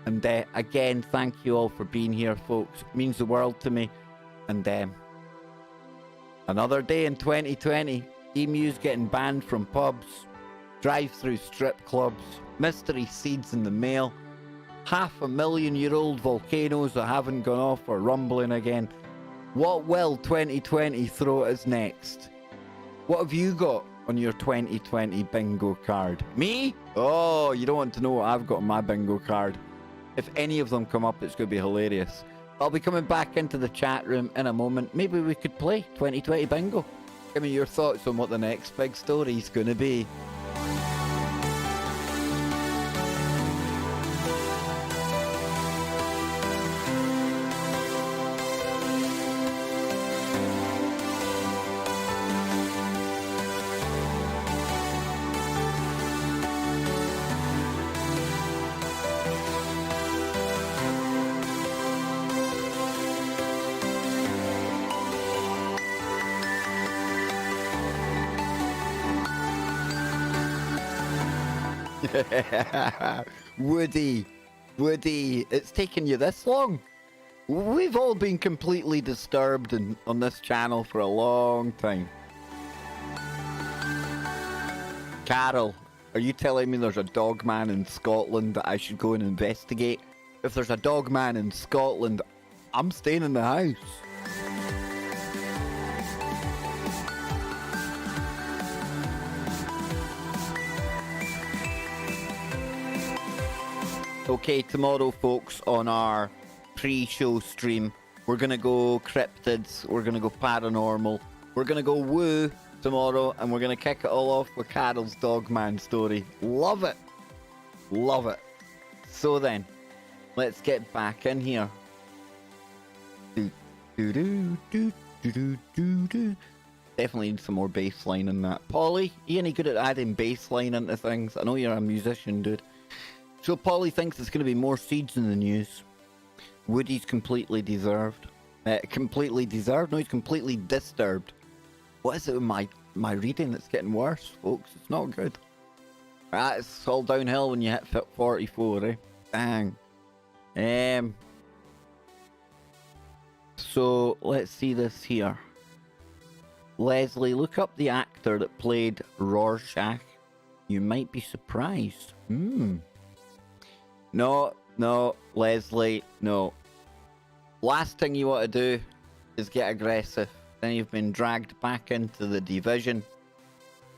And again, thank you all for being here, folks. It means the world to me. And another day in 2020. Emus getting banned from pubs. Drive-through strip clubs. Mystery seeds in the mail. 500,000-year-old volcanoes that haven't gone off or rumbling again. What will 2020 throw at us next? What have you got on your 2020 bingo card? Me? Oh, you don't want to know what I've got on my bingo card. If any of them come up, it's going to be hilarious. I'll be coming back into the chat room in a moment. Maybe we could play 2020 bingo. Give me your thoughts on what the next big story is going to be. Woody, it's taken you this long? We've all been completely disturbed on this channel for a long time. Carol, are you telling me there's a dog man in Scotland that I should go and investigate? If there's a dog man in Scotland, I'm staying in the house. Okay, tomorrow, folks, on our pre-show stream, we're going to go cryptids, we're going to go paranormal, we're going to go woo tomorrow, and we're going to kick it all off with Carol's Dogman story. Love it. Love it. So then, let's get back in here. Do, do, do, do, do, do, do, do. Definitely need some more bass line in that. Polly, you any good at adding bass line into things? I know you're a musician, dude. So Polly thinks there's going to be more seeds in the news. Woody's completely deserved. Completely deserved? No, he's completely disturbed. What is it with my reading that's getting worse, folks? It's not good. It's all downhill when you hit 44, eh? Dang. So, let's see this here. Leslie, look up the actor that played Rorschach. You might be surprised. No, Leslie, no. Last thing you want to do is get aggressive. Then you've been dragged back into the division.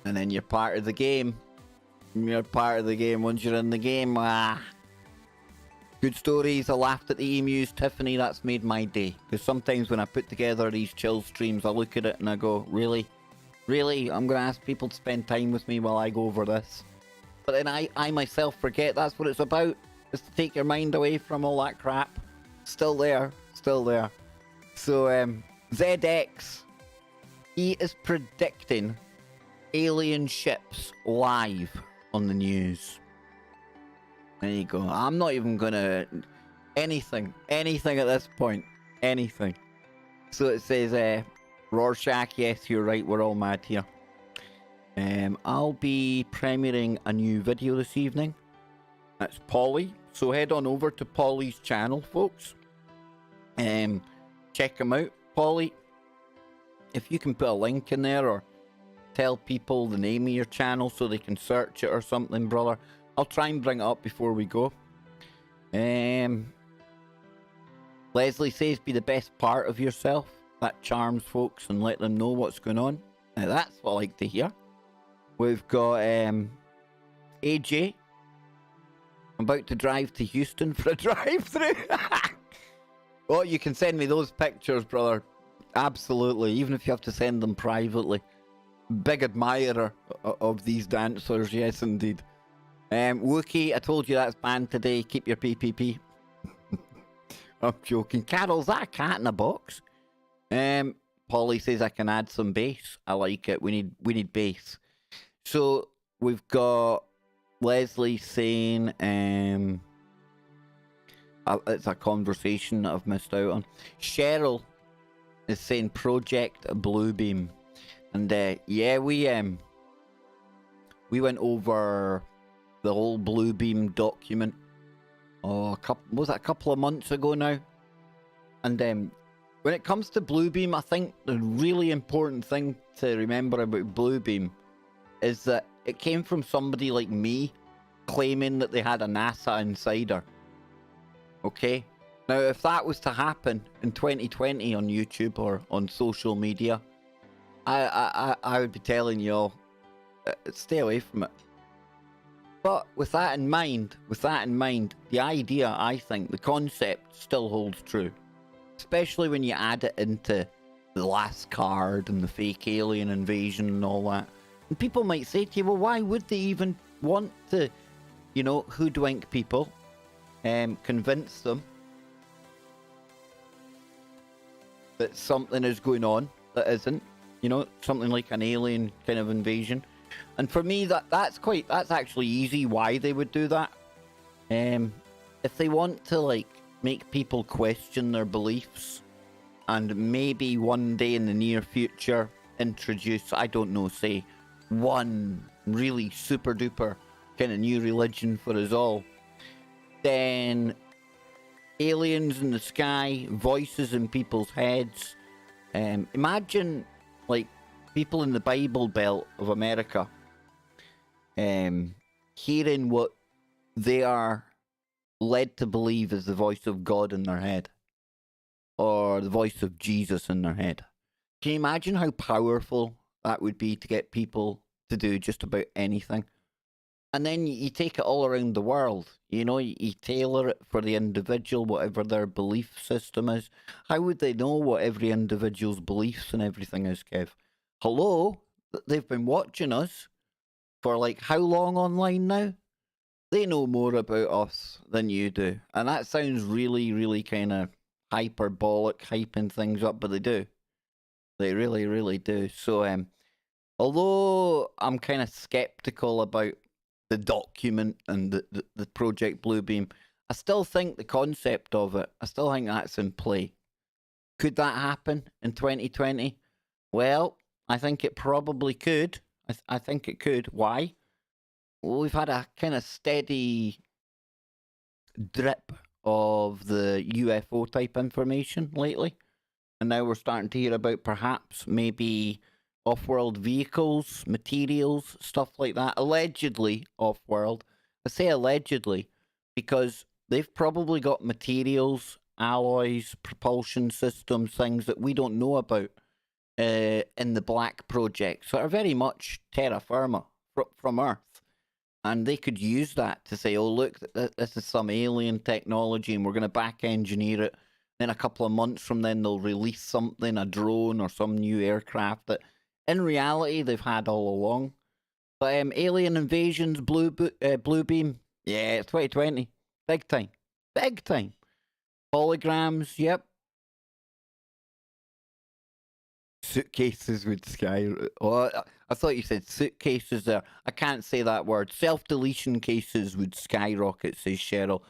And then you're part of the game. You're part of the game once you're in the game. Good stories. I laughed at the Emus. Tiffany, that's made my day. Because sometimes when I put together these chill streams, I look at it and I go, really? Really? I'm going to ask people to spend time with me while I go over this. But then I myself forget that's what it's about. Is to take your mind away from all that crap. Still there. Still there. So, ZX, he is predicting alien ships live on the news. There you go. I'm not even gonna... Anything at this point. Anything. So it says, Rorschach, yes, you're right, we're all mad here. I'll be premiering a new video this evening. That's Polly. So head on over to Polly's channel, folks. Check him out, Polly. If you can put a link in there or tell people the name of your channel so they can search it or something, brother. I'll try and bring it up before we go. Leslie says be the best part of yourself. That charms folks and let them know what's going on. Now that's what I like to hear. We've got AJ. I'm about to drive to Houston for a drive-through. Oh, you can send me those pictures, brother. Absolutely. Even if you have to send them privately. Big admirer of these dancers. Yes, indeed. Wookie, I told you that's banned today. Keep your PPP. I'm joking. Carol's that a cat in a box? Polly says I can add some bass. I like it. We need bass. So we've got Leslie saying it's a conversation that I've missed out on. Cheryl is saying Project Bluebeam. And yeah, we went over the whole Bluebeam document. Oh, was that a couple of months ago now? And when it comes to Bluebeam, I think the really important thing to remember about Bluebeam is that it came from somebody like me claiming that they had a NASA insider. Okay? Now, if that was to happen in 2020 on YouTube or on social media, I would be telling you all, stay away from it. But with that in mind, the idea, I think, the concept still holds true. Especially when you add it into the last card and the fake alien invasion and all that. And people might say to you, well, why would they even want to, you know, hoodwink people, convince them that something is going on that isn't, you know, something like an alien kind of invasion. And for me, that's actually easy why they would do that. If they want to, like, make people question their beliefs and maybe one day in the near future introduce, I don't know, say, one really super duper kind of new religion for us all, then aliens in the sky, voices in people's heads. Imagine, like, people in the Bible Belt of America hearing what they are led to believe is the voice of God in their head, or the voice of Jesus in their head. Can you imagine how powerful that would be to get people to do just about anything? And then you take it all around the world. You know, you tailor it for the individual, whatever their belief system is. How would they know what every individual's beliefs and everything is, Kev? Hello? They've been watching us for like how long online now? they know more about us than you do. And that sounds really, really kind of hyperbolic, hyping things up, but they do. They really, really do. So, although I'm kind of skeptical about the document and the Project Bluebeam, I still think the concept of it, I still think that's in play. Could that happen in 2020? Well, I think it probably could. I think it could. Why? Well, we've had a kind of steady drip of the UFO type information lately. And now we're starting to hear about perhaps maybe off world vehicles, materials, stuff like that. Allegedly off world. I say allegedly because they've probably got materials, alloys, propulsion systems, things that we don't know about in the Black Project. So are very much terra firma from Earth. And they could use that to say, oh, look, this is some alien technology and we're going to back engineer it. Then a couple of months from then, they'll release something, a drone or some new aircraft that in reality they've had all along. But alien invasions, blue beam, yeah, 2020. Big time. Big time. Holograms, yep. Suitcases would skyrocket. Oh, I thought you said suitcases there. I can't say that word. Self-deletion cases would skyrocket, says Cheryl.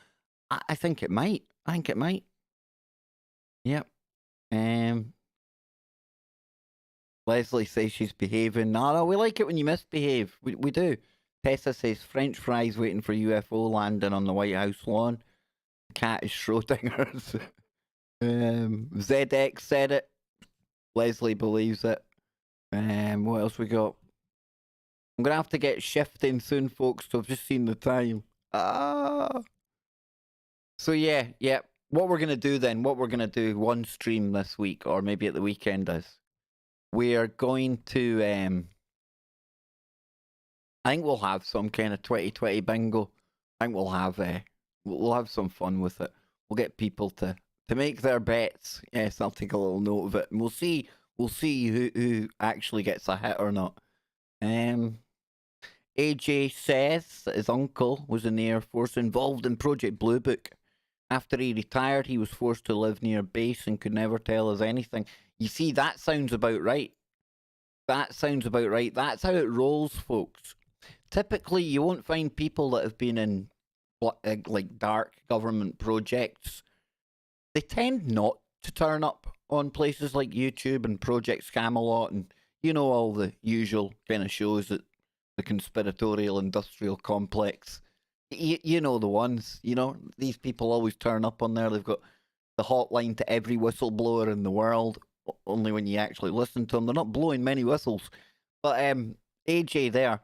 I think it might. I think it might. Yep. Leslie says she's behaving. No, we like it when you misbehave. We do. Tessa says French fries waiting for UFO landing on the White House lawn. The cat is Schrodinger's. ZX said it. Leslie believes it. What else we got? I'm gonna have to get shifting soon, folks. So I've just seen the time. So yeah. What we're gonna do then? What we're gonna do one stream this week, or maybe at the weekend, is we are going to. I think we'll have some kind of 2020 bingo. I think we'll have some fun with it. We'll get people to make their bets. Yes, I'll take a little note of it, and we'll see who actually gets a hit or not. AJ says that his uncle was in the Air Force involved in Project Blue Book. After he retired, he was forced to live near base and could never tell us anything. You see, that sounds about right. That's how it rolls, folks. Typically, you won't find people that have been in like dark government projects. They tend not to turn up on places like YouTube and Project Scamalot and all the usual kind of shows that the conspiratorial industrial complex. You know the ones. These people always turn up on there. They've got the hotline to every whistleblower in the world. Only when you actually listen to them, they're not blowing many whistles. But AJ there.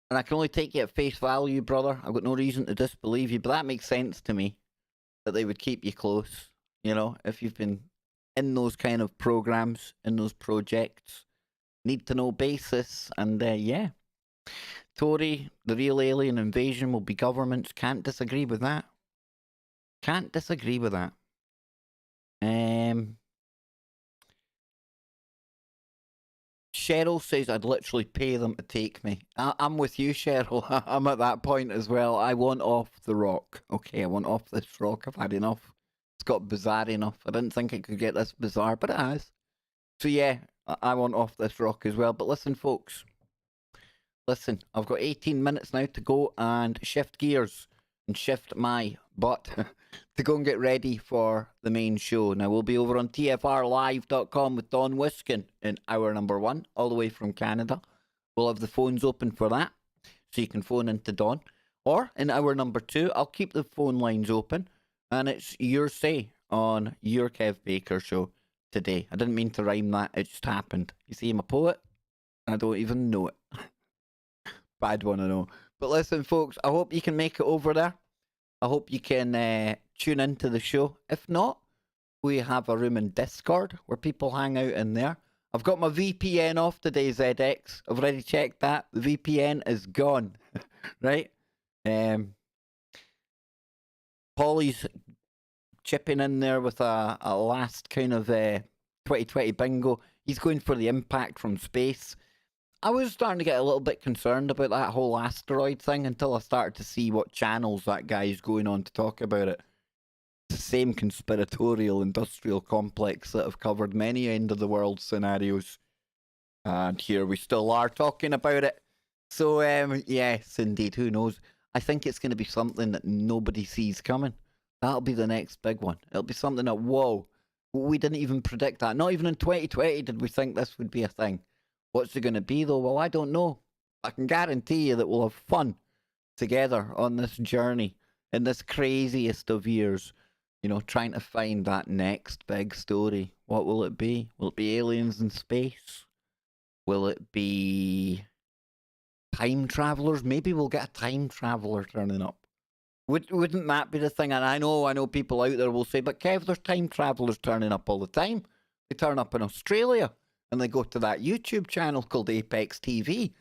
And I can only take you at face value, brother. I've got no reason to disbelieve you, but that makes sense to me that they would keep you close. If you've been in those kind of programs, in those projects, need to know basis, and yeah. Tory, the real alien invasion will be governments. Can't disagree with that. Cheryl says I'd literally pay them to take me. I'm with you, Cheryl. I'm at that point as well. I want off the rock. Okay, I want off this rock. I've had enough. It's got bizarre enough. I didn't think it could get this bizarre, but it has. So yeah, I want off this rock as well. But listen, folks. Listen, I've got 18 minutes now to go and shift gears and shift my butt to go and get ready for the main show. Now, we'll be over on tfrlive.com with Don Wiskin in hour number 1, all the way from Canada. We'll have the phones open for that, so you can phone into Don. Or in hour number 2, I'll keep the phone lines open, and it's your say on your Kev Baker show today. I didn't mean to rhyme that, it just happened. You see, I'm a poet, and I don't even know it. Bad one, I know. But listen, folks, I hope you can make it over there. I hope you can tune into the show. If not, we have a room in Discord where people hang out in there. I've got my VPN off today, ZX. I've already checked that. The VPN is gone. Right? Polly's chipping in there with a last kind of 2020 bingo. He's going for the impact from space. I was starting to get a little bit concerned about that whole asteroid thing until I started to see what channels that guy's going on to talk about it. It's the same conspiratorial industrial complex that have covered many end of the world scenarios. And here we still are talking about it. So, yes, indeed, who knows? I think it's going to be something that nobody sees coming. That'll be the next big one. It'll be something that, whoa, we didn't even predict that. Not even in 2020 did we think this would be a thing. What's it going to be, though? Well, I don't know. I can guarantee you that we'll have fun together on this journey in this craziest of years. You know, trying to find that next big story. What will it be? Will it be aliens in space? Will it be time travelers? Maybe we'll get a time traveler turning up. Wouldn't that be the thing? And I know people out there will say, but Kev, there's time travelers turning up all the time. They turn up in Australia. And they go to that YouTube channel called Apex TV.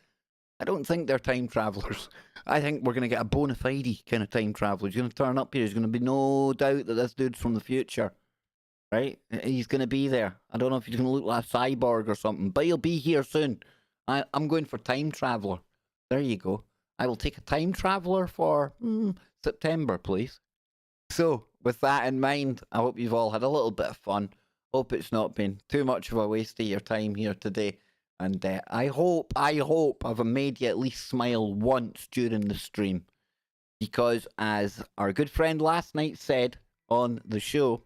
I don't think they're time travelers. I think we're going to get a bona fide kind of time traveler. He's going to turn up here. There's going to be no doubt that this dude's from the future. Right? He's going to be there. I don't know if he's going to look like a cyborg or something, but he'll be here soon. I'm going for time traveler. There you go. I will take a time traveler for September, please. So, with that in mind, I hope you've all had a little bit of fun. Hope it's not been too much of a waste of your time here today. And I hope I've made you at least smile once during the stream. Because as our good friend last night said on the show,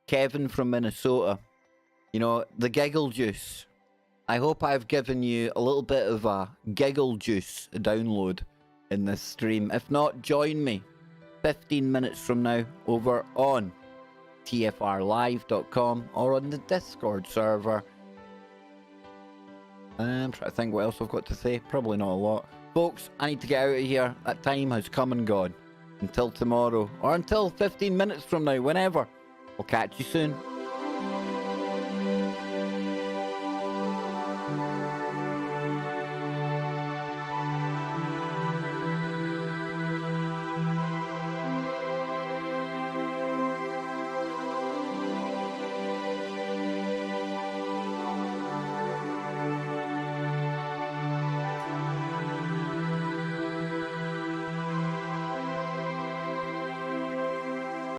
Kevin from Minnesota, you know, the giggle juice. I hope I've given you a little bit of a giggle juice download in this stream. If not, join me 15 minutes from now over on tfrlive.com or on the Discord server. I'm trying to think what else I've got to say. Probably not a lot. Folks, I need to get out of here. That time has come and gone. Until tomorrow, or until 15 minutes from now, whenever. We'll catch you soon.